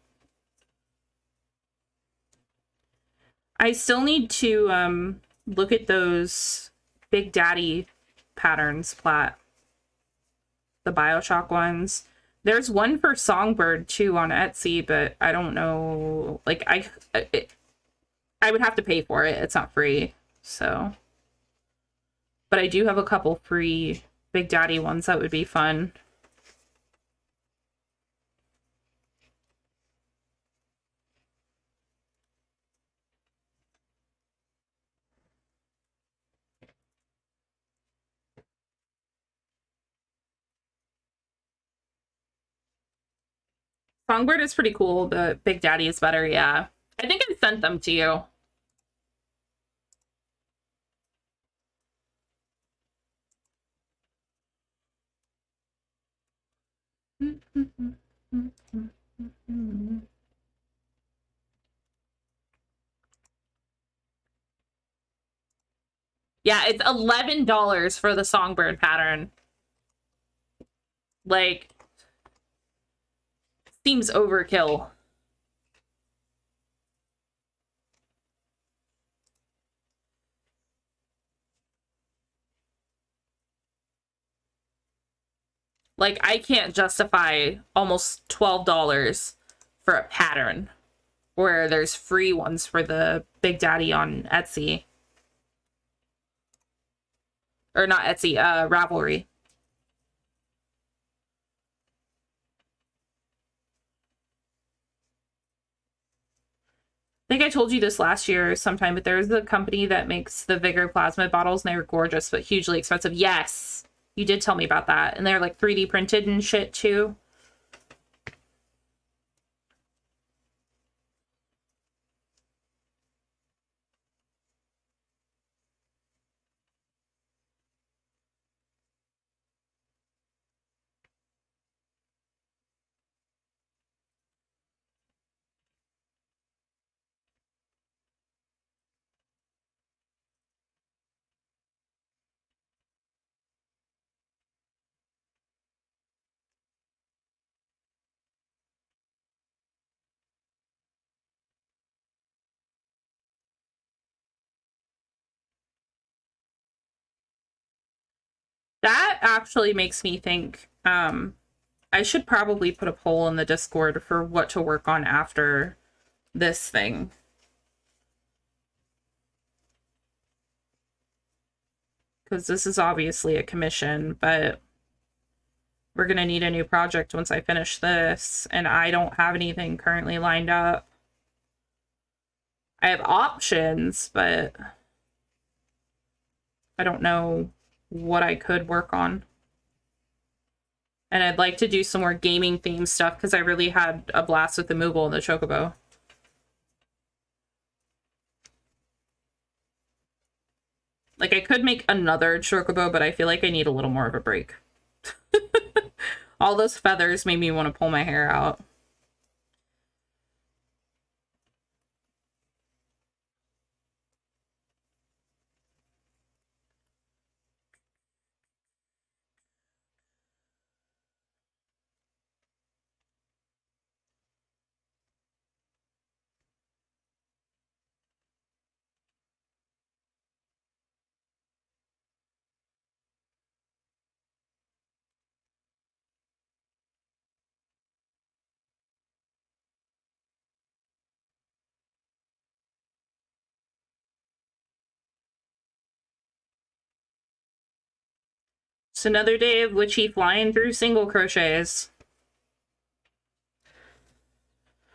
I still need to look at those Big Daddy patterns, Plat. The Bioshock ones. There's one for Songbird too on Etsy, but I don't know. Like I would have to pay for it. It's not free. So, but I do have a couple free Big Daddy ones that would be fun. Songbird is pretty cool, but Big Daddy is better, yeah. I think I sent them to you. Yeah, it's $11 for the Songbird pattern. Like, seems overkill. Like, I can't justify almost $12 for a pattern where there's free ones for the Big Daddy on Etsy. Or not Etsy, Ravelry. I think I told you this last year sometime, but there's a company that makes the Vigor plasma bottles, and they're gorgeous, but hugely expensive. Yes, you did tell me about that. And they're like 3D printed and shit too. That actually makes me think I should probably put a poll in the Discord for what to work on after this thing. Because this is obviously a commission, but we're going to need a new project once I finish this, and I don't have anything currently lined up. I have options, but I don't know what I could work on. And I'd like to do some more gaming themed stuff because I really had a blast with the Moogle and the Chocobo. Like, I could make another Chocobo, but I feel like I need a little more of a break. All those feathers made me want to pull my hair out. It's another day of Witchy flying through single crochets.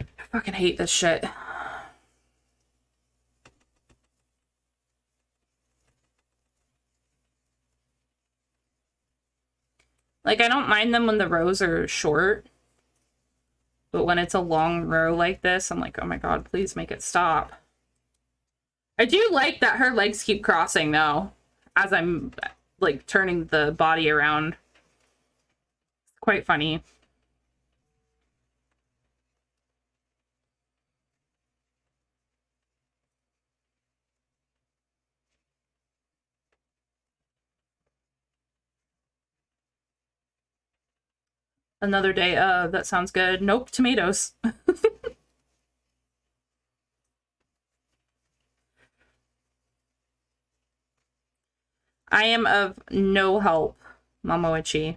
I fucking hate this shit. Like, I don't mind them when the rows are short, but when it's a long row like this, I'm like, oh my god, please make it stop. I do like that her legs keep crossing, though, as I'm, like, turning the body around. Quite funny. Another day. That sounds good. Nope, tomatoes. I am of no help, Mamoichi.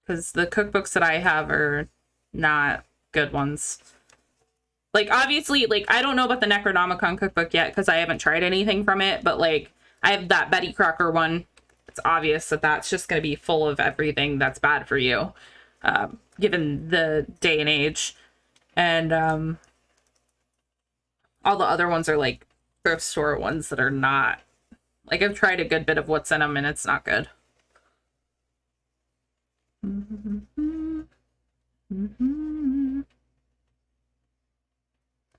Because the cookbooks that I have are not good ones. Like, obviously, like, I don't know about the Necronomicon cookbook yet because I haven't tried anything from it, but, like, I have that Betty Crocker one. It's obvious that that's just going to be full of everything that's bad for you, given the day and age. And all the other ones are, like, thrift store ones that are not. Like, I've tried a good bit of what's in them, and it's not good.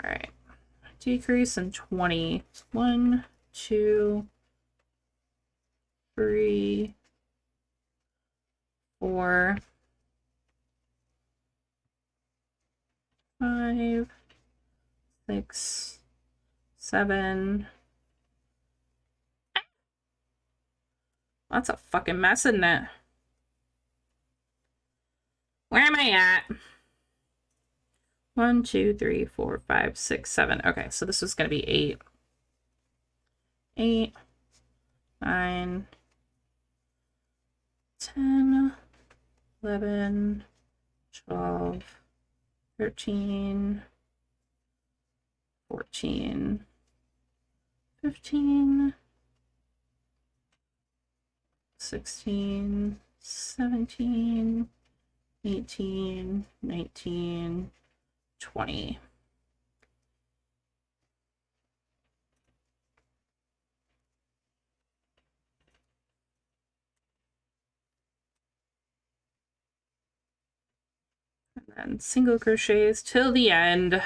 All right. Decrease in 20. 1, 2, 3, 4, 5, 6, 7. That's a fucking mess, isn't it? Where am I at? 1, 2, 3, 4, 5, 6, 7. Okay, so this is going to be 8. 8, 9, 10, 11, 12, 13, 14, 15, 16, 17, 18, 19, 20. And then single crochets till the end.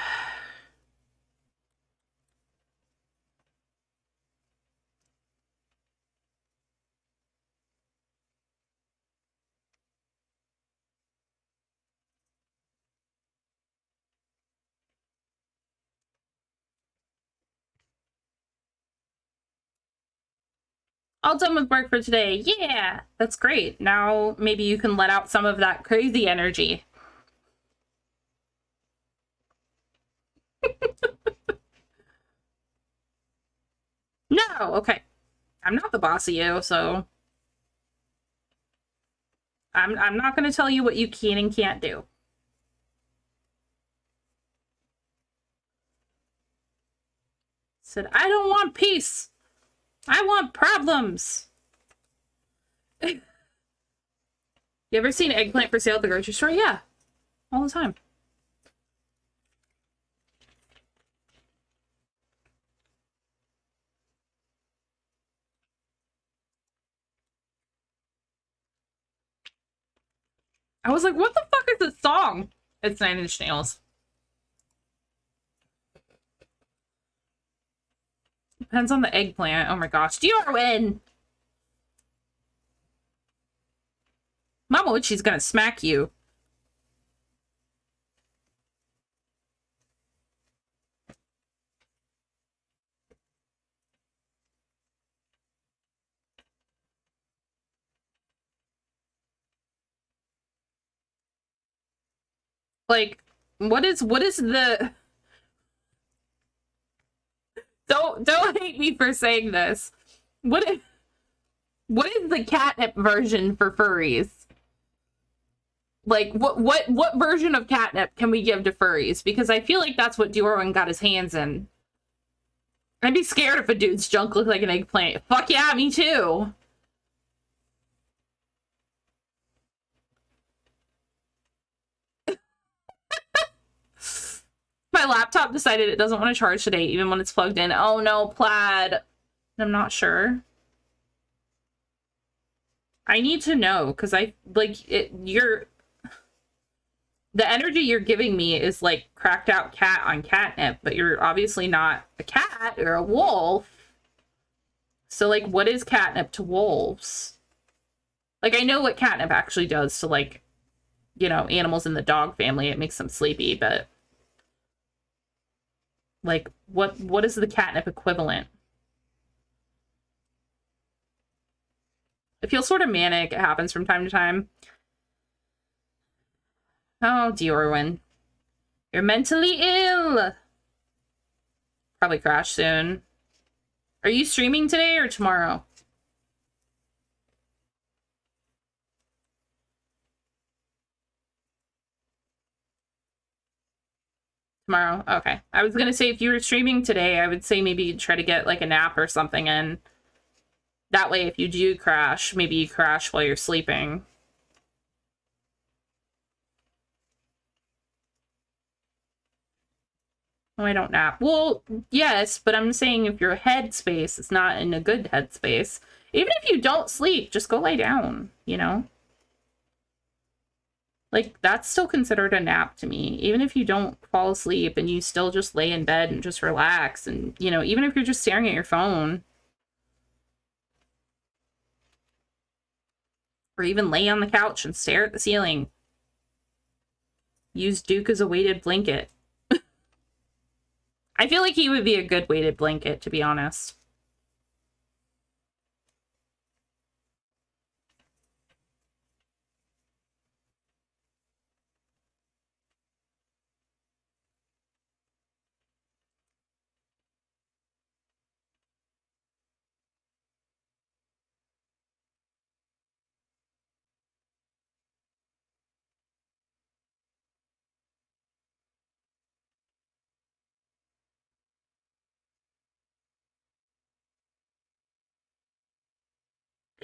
All done with work for today. Yeah, that's great. Now maybe you can let out some of that crazy energy. No, okay. I'm not the boss of you, so I'm not going to tell you what you can and can't do. Said, I don't want peace. I want problems. You ever seen eggplant for sale at the grocery store? Yeah, all the time. I was like, what the fuck is this song? It's 9 Inch Nails. Depends on the eggplant. Oh my gosh. Do you win? Mama Witchy's gonna smack you. Like, what is the... Don't hate me for saying this. What is the catnip version for furries? Like, what version of catnip can we give to furries? Because I feel like that's what Duorwin got his hands in. I'd be scared if a dude's junk looked like an eggplant. Fuck yeah, me too. My laptop decided it doesn't want to charge today, even when it's plugged in. Oh no, Plaid. I'm not sure. I need to know, because the energy you're giving me is like cracked out cat on catnip, but you're obviously not a cat or a wolf. So, like, what is catnip to wolves? Like, I know what catnip actually does to, like, you know, animals in the dog family. It makes them sleepy, but... Like, what is the catnip equivalent? It feels sort of manic. It happens from time to time. Oh, Diorwin. You're mentally ill! Probably crash soon. Are you streaming today or tomorrow? Tomorrow? Okay. I was gonna say, if you were streaming today, I would say maybe try to get, like, a nap or something in. That way, if you do crash, maybe you crash while you're sleeping. Oh, I don't nap. Well, yes, but I'm saying if your headspace is not in a good headspace, even if you don't sleep, just go lay down, you know? Like, that's still considered a nap to me. Even if you don't fall asleep and you still just lay in bed and just relax and, you know, even if you're just staring at your phone. Or even lay on the couch and stare at the ceiling. Use Duke as a weighted blanket. I feel like he would be a good weighted blanket, to be honest.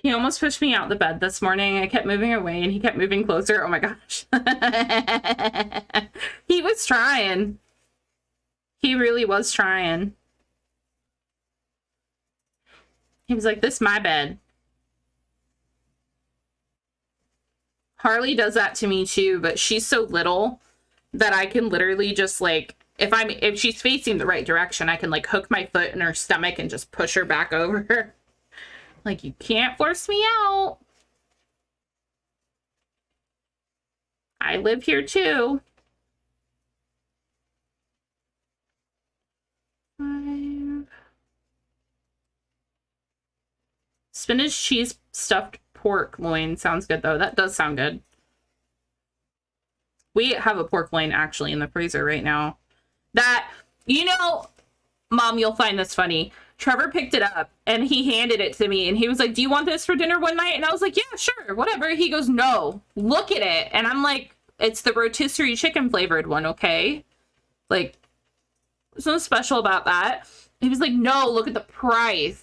He almost pushed me out the bed this morning. I kept moving away and he kept moving closer. Oh my gosh. He was trying. He really was trying. He was like, this is my bed. Harley does that to me too, but she's so little that I can literally just like, if she's facing the right direction, I can like hook my foot in her stomach and just push her back over. Like, you can't force me out. I live here too. 5. Spinach cheese stuffed pork loin sounds good though. That does sound good. We have a pork loin actually in the freezer right now. That, you know, Mom, you'll find this funny. Trevor picked it up and he handed it to me and he was like, do you want this for dinner one night? And I was like, yeah, sure, whatever. He goes, no, look at it. And I'm like, it's the rotisserie chicken flavored one, okay? Like, there's nothing special about that. He was like, no, look at the price.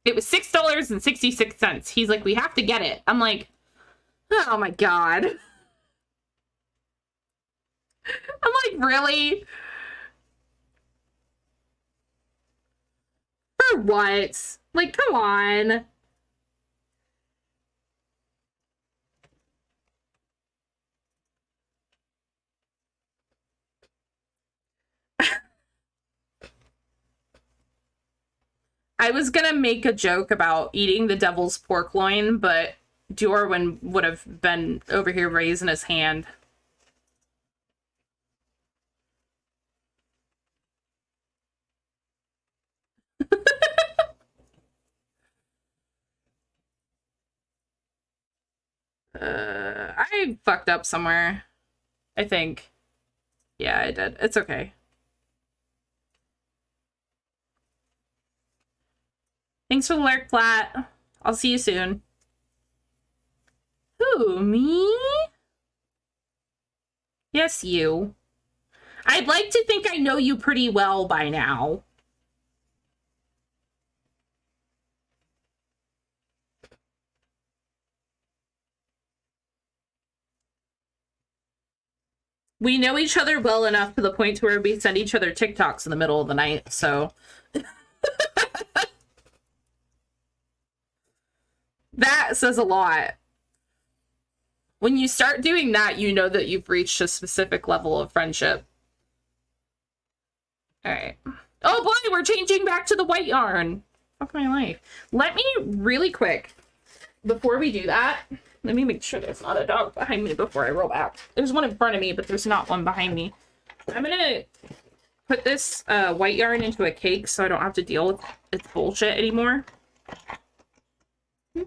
It was $6.66. He's like, we have to get it. I'm like, oh my God. I'm like, really? For what? Like, come on. I was gonna make a joke about eating the devil's pork loin, but Dorwin would have been over here raising his hand. I fucked up somewhere. I think. Yeah, I did. It's okay. Thanks for the lurk, Flat. I'll see you soon. Who, me? Yes, you. I'd like to think I know you pretty well by now. We know each other well enough to the point to where we send each other TikToks in the middle of the night, so... That says a lot. When you start doing that, you know that you've reached a specific level of friendship. Alright. Oh boy, we're changing back to the white yarn. Fuck my life. Let me, really quick, before we do that, let me make sure there's not a dog behind me before I roll back. There's one in front of me, but there's not one behind me. I'm gonna put this white yarn into a cake so I don't have to deal with its bullshit anymore. I'm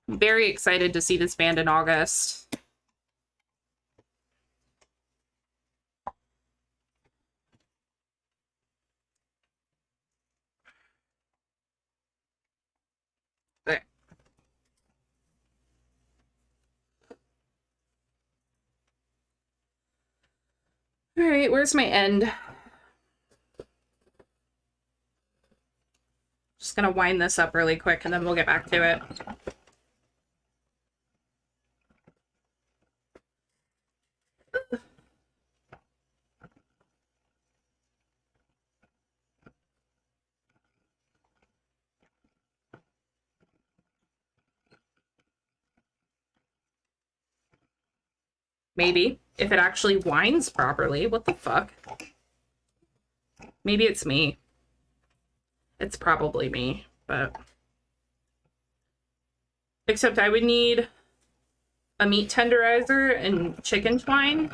very excited to see this band in August. Okay. All right, where's my end? Just gonna wind this up really quick and then we'll get back to it. Maybe. If it actually winds properly. What the fuck? Maybe it's me. It's probably me, but... Except I would need a meat tenderizer and chicken twine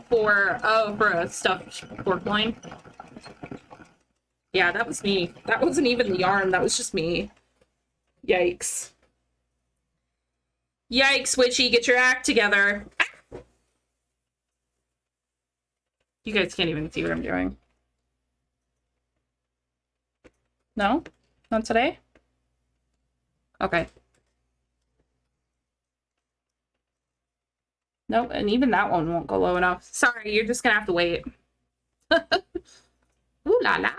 for a stuffed pork loin. Yeah, that was me. That wasn't even the yarn, that was just me. Yikes. Yikes, Witchy, get your act together. You guys can't even see what I'm doing. No? Not today? Okay. Nope, and even that one won't go low enough. Sorry, you're just gonna have to wait. Ooh la la.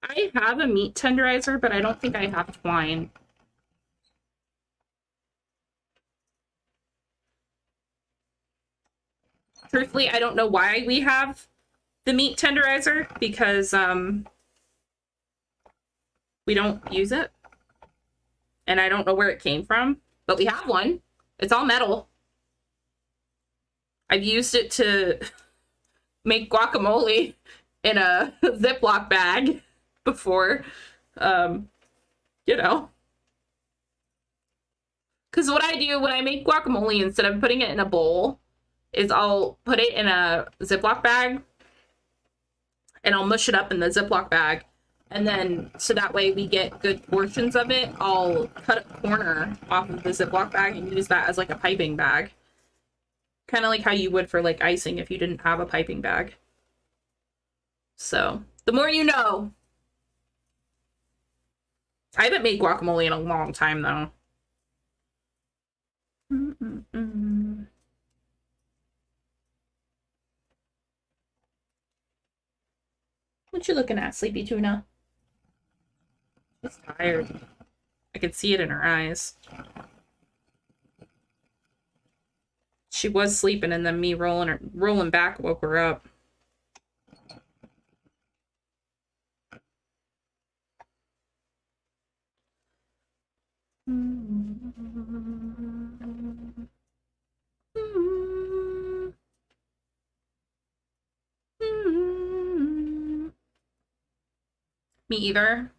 I have a meat tenderizer, but I don't think I have twine. Truthfully, I don't know why we have the meat tenderizer, because we don't use it. And I don't know where it came from, but we have one. It's all metal. I've used it to make guacamole in a Ziploc bag before. You know. Because what I do when I make guacamole, instead of putting it in a bowl, is I'll put it in a Ziploc bag and I'll mush it up in the Ziploc bag. And then, so that way we get good portions of it, I'll cut a corner off of the Ziploc bag and use that as like a piping bag. Kind of like how you would for like icing if you didn't have a piping bag. So, the more you know. I haven't made guacamole in a long time though. What you looking at, Sleepy Tuna? She's tired. I could see it in her eyes. She was sleeping and then me rolling back woke her up. Me either.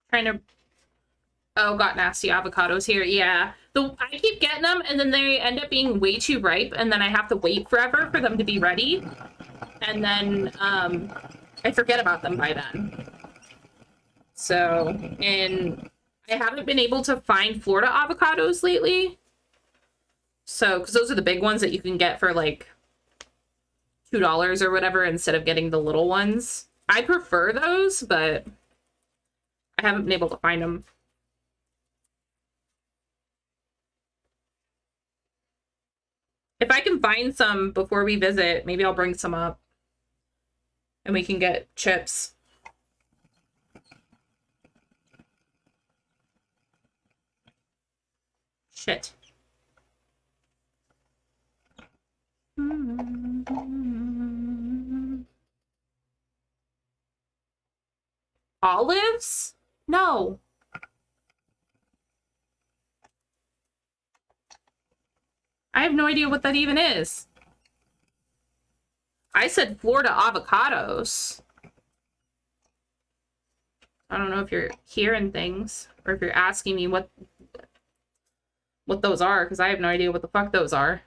Trying to... Oh, got nasty avocados here. Yeah. I keep getting them, and then they end up being way too ripe, and then I have to wait forever for them to be ready. And then, I forget about them by then. So, and I haven't been able to find Florida avocados lately. So, because those are the big ones that you can get for, like, $2 or whatever, instead of getting the little ones. I prefer those, but I haven't been able to find them. If I can find some before we visit, maybe I'll bring some up. And we can get chips. Shit. Olives? No. I have no idea what that even is. I said Florida avocados. I don't know if you're hearing things or if you're asking me what those are, because I have no idea what the fuck those are.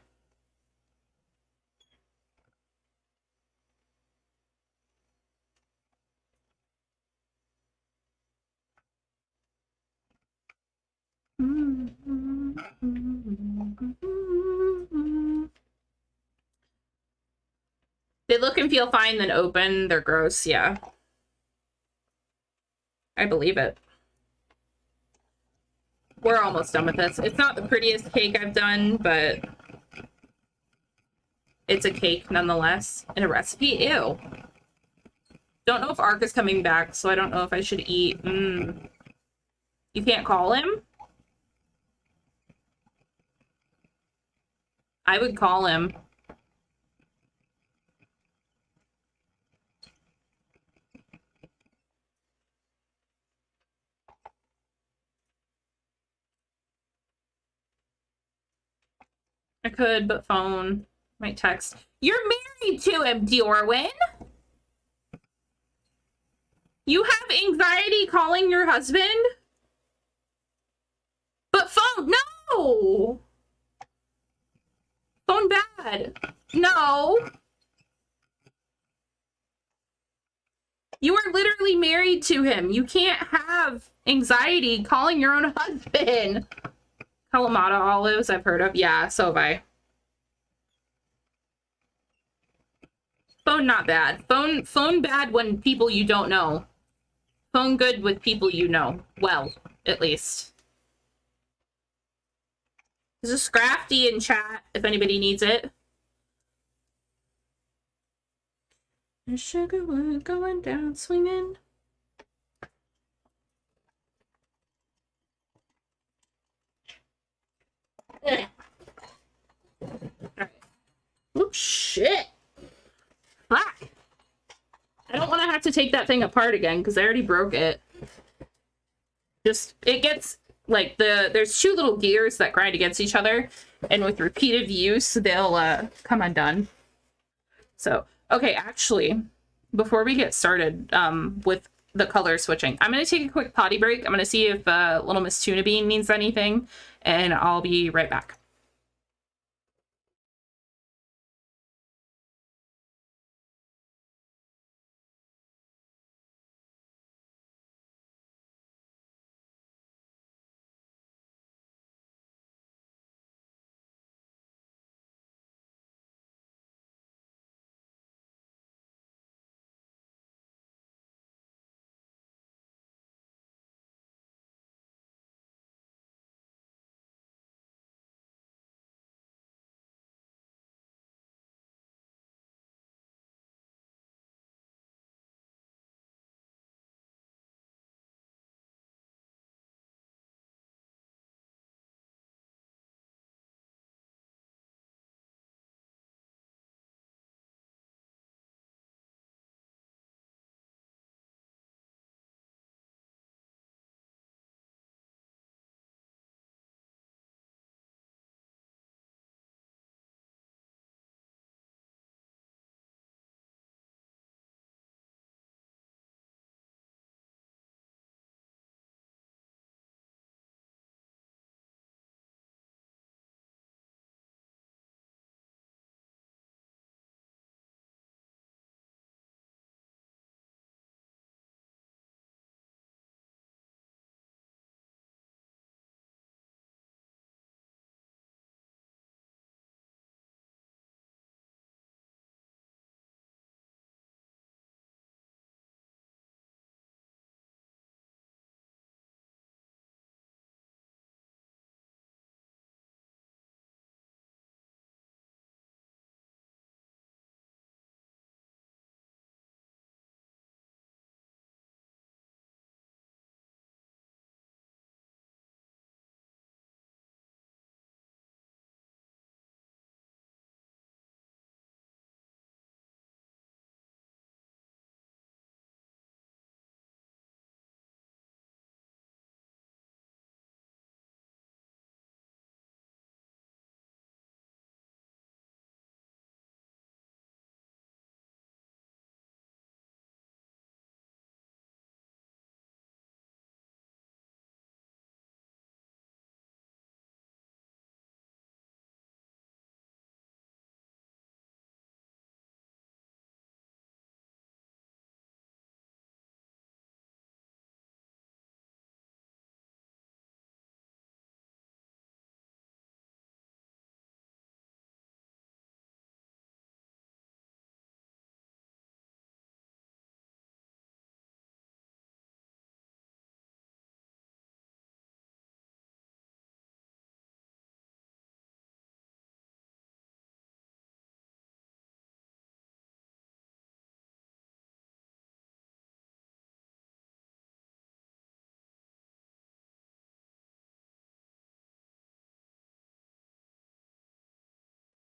They look and feel fine, then open. They're gross, yeah. I believe it. We're almost done with this. It's not the prettiest cake I've done, but it's a cake nonetheless. And a recipe? Ew. Don't know if Ark is coming back, so I don't know if I should eat. You can't call him? I would call him. I could, but phone. Might text. You're married to him, Diorwin! You have anxiety calling your husband? But phone, no! Phone bad. No. You are literally married to him. You can't have anxiety calling your own husband. Kalamata olives, I've heard of. Yeah, so have I. Phone not bad. Phone bad when people you don't know. Phone good with people you know. Well, at least. There's a Scrafty in chat if anybody needs it. And Sugarwood going down swinging. Right. Oh, shit. Fuck. I don't want to have to take that thing apart again because I already broke it. Just, it gets, like, there's two little gears that grind against each other, and with repeated use, they'll come undone. So, okay, actually, before we get started with the color switching, I'm going to take a quick potty break. I'm going to see if Little Miss Tuna Bean needs anything, and I'll be right back.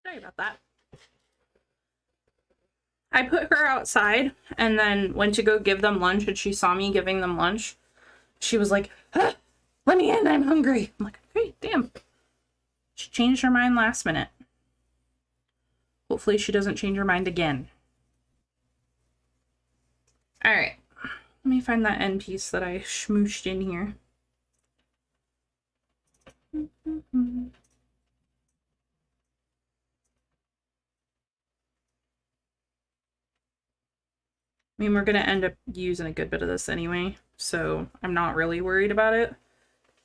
Sorry about that. I put her outside and then went to go give them lunch, and she saw me giving them lunch. She was like, ah, let me in, I'm hungry. I'm like, okay, damn. She changed her mind last minute. Hopefully she doesn't change her mind again. Alright. Let me find that end piece that I schmooshed in here. I mean, we're going to end up using a good bit of this anyway, so I'm not really worried about it.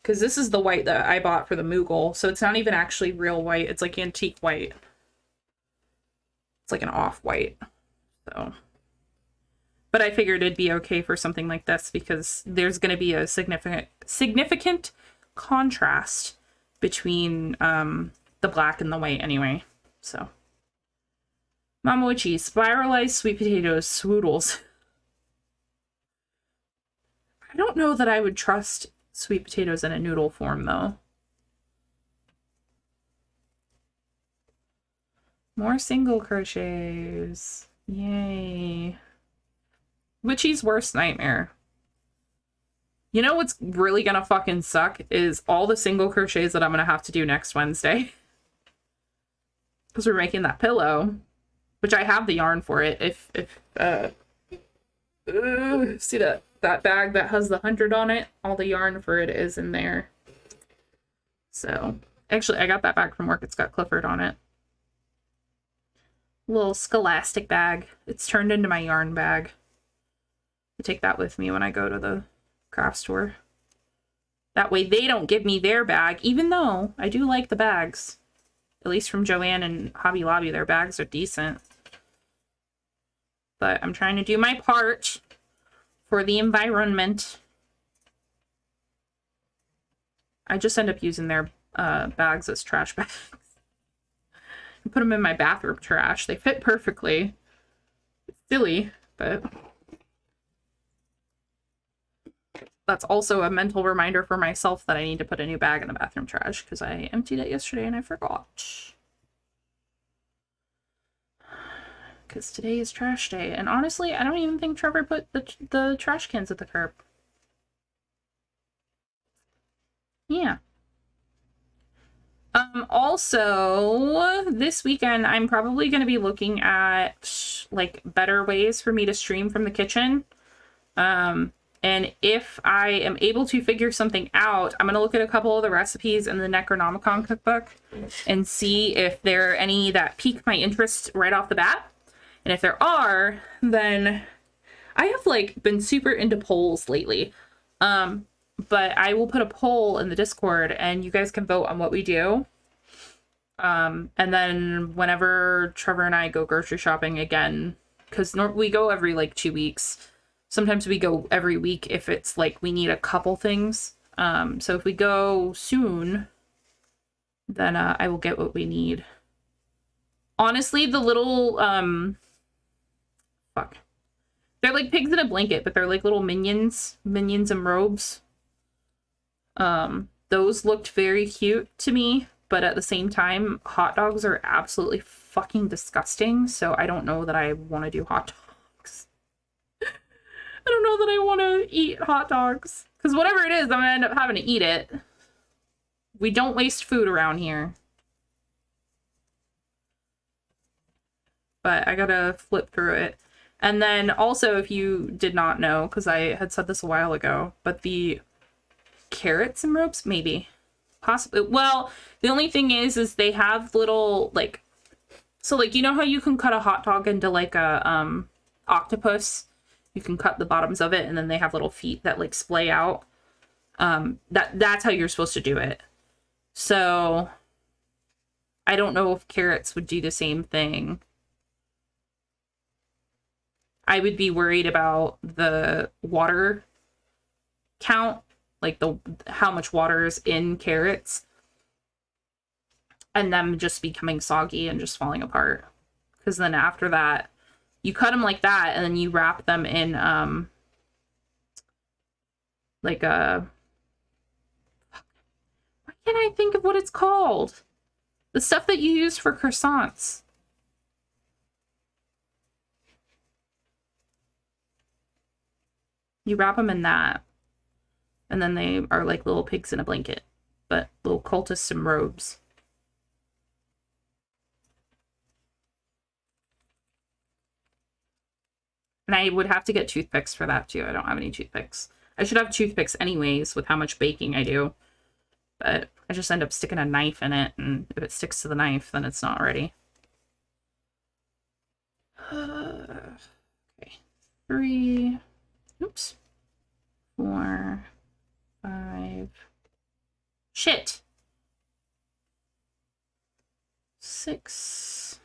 Because this is the white that I bought for the Moogle, so it's not even actually real white. It's like antique white. It's like an off-white. So, but I figured it'd be okay for something like this because there's going to be a significant contrast between the black and the white anyway. So. Mamoichi, spiralized sweet potatoes, swoodles. I don't know that I would trust sweet potatoes in a noodle form, though. More single crochets. Yay. Witchy's worst nightmare. You know what's really gonna fucking suck is all the single crochets that I'm gonna have to do next Wednesday. Because we're making that pillow. Which I have the yarn for it. See that bag that has the 100 on it? All the yarn for it is in there. So, actually, I got that bag from work. It's got Clifford on it. Little scholastic bag. It's turned into my yarn bag. I take that with me when I go to the craft store. That way they don't give me their bag, even though I do like the bags. At least from Joanne and Hobby Lobby, their bags are decent. But I'm trying to do my part for the environment. I just end up using their bags as trash bags. I put them in my bathroom trash. They fit perfectly. It's silly, but that's also a mental reminder for myself that I need to put a new bag in the bathroom trash because I emptied it yesterday and I forgot. Because today is trash day. And honestly, I don't even think Trevor put the trash cans at the curb. Yeah. Also, this weekend, I'm probably going to be looking at, like, better ways for me to stream from the kitchen. And if I am able to figure something out, I'm going to look at a couple of the recipes in the Necronomicon cookbook and see if there are any that pique my interest right off the bat. And if there are, then I have like been super into polls lately. But I will put a poll in the Discord and you guys can vote on what we do. And then whenever Trevor and I go grocery shopping again, because we go every like 2 weeks. Sometimes we go every week if it's like we need a couple things. So if we go soon, then I will get what we need. Honestly, the little fuck. They're like pigs in a blanket, but they're like little minions in robes. Those looked very cute to me, but at the same time, hot dogs are absolutely fucking disgusting, so I don't know that I want to do hot dogs. I don't know that I want to eat hot dogs. Because whatever it is, I'm going to end up having to eat it. We don't waste food around here. But I gotta flip through it. And then also, if you did not know, because I had said this a while ago, but the carrots and ropes, maybe. Possibly. Well, the only thing is they have little, like, so, like, you know how you can cut a hot dog into, like, a, octopus? You can cut the bottoms of it, and then they have little feet that, like, splay out. That's how you're supposed to do it. So, I don't know if carrots would do the same thing. I would be worried about the water count, like how much water is in carrots, and them just becoming soggy and just falling apart. Because then after that, you cut them like that, and then you wrap them in like a, why can't I think of what it's called? The stuff that you use for croissants. You wrap them in that. And then they are like little pigs in a blanket. But little cultists in robes. And I would have to get toothpicks for that too. I don't have any toothpicks. I should have toothpicks anyways with how much baking I do. But I just end up sticking a knife in it, and if it sticks to the knife, then it's not ready. Okay. 3. Oops. 4. 5. Shit. 6.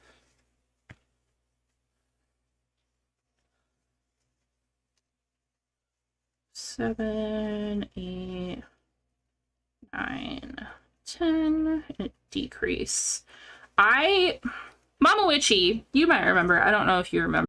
7, 8, 9, 10. And decrease. Mama Witchy, you might remember. I don't know if you remember.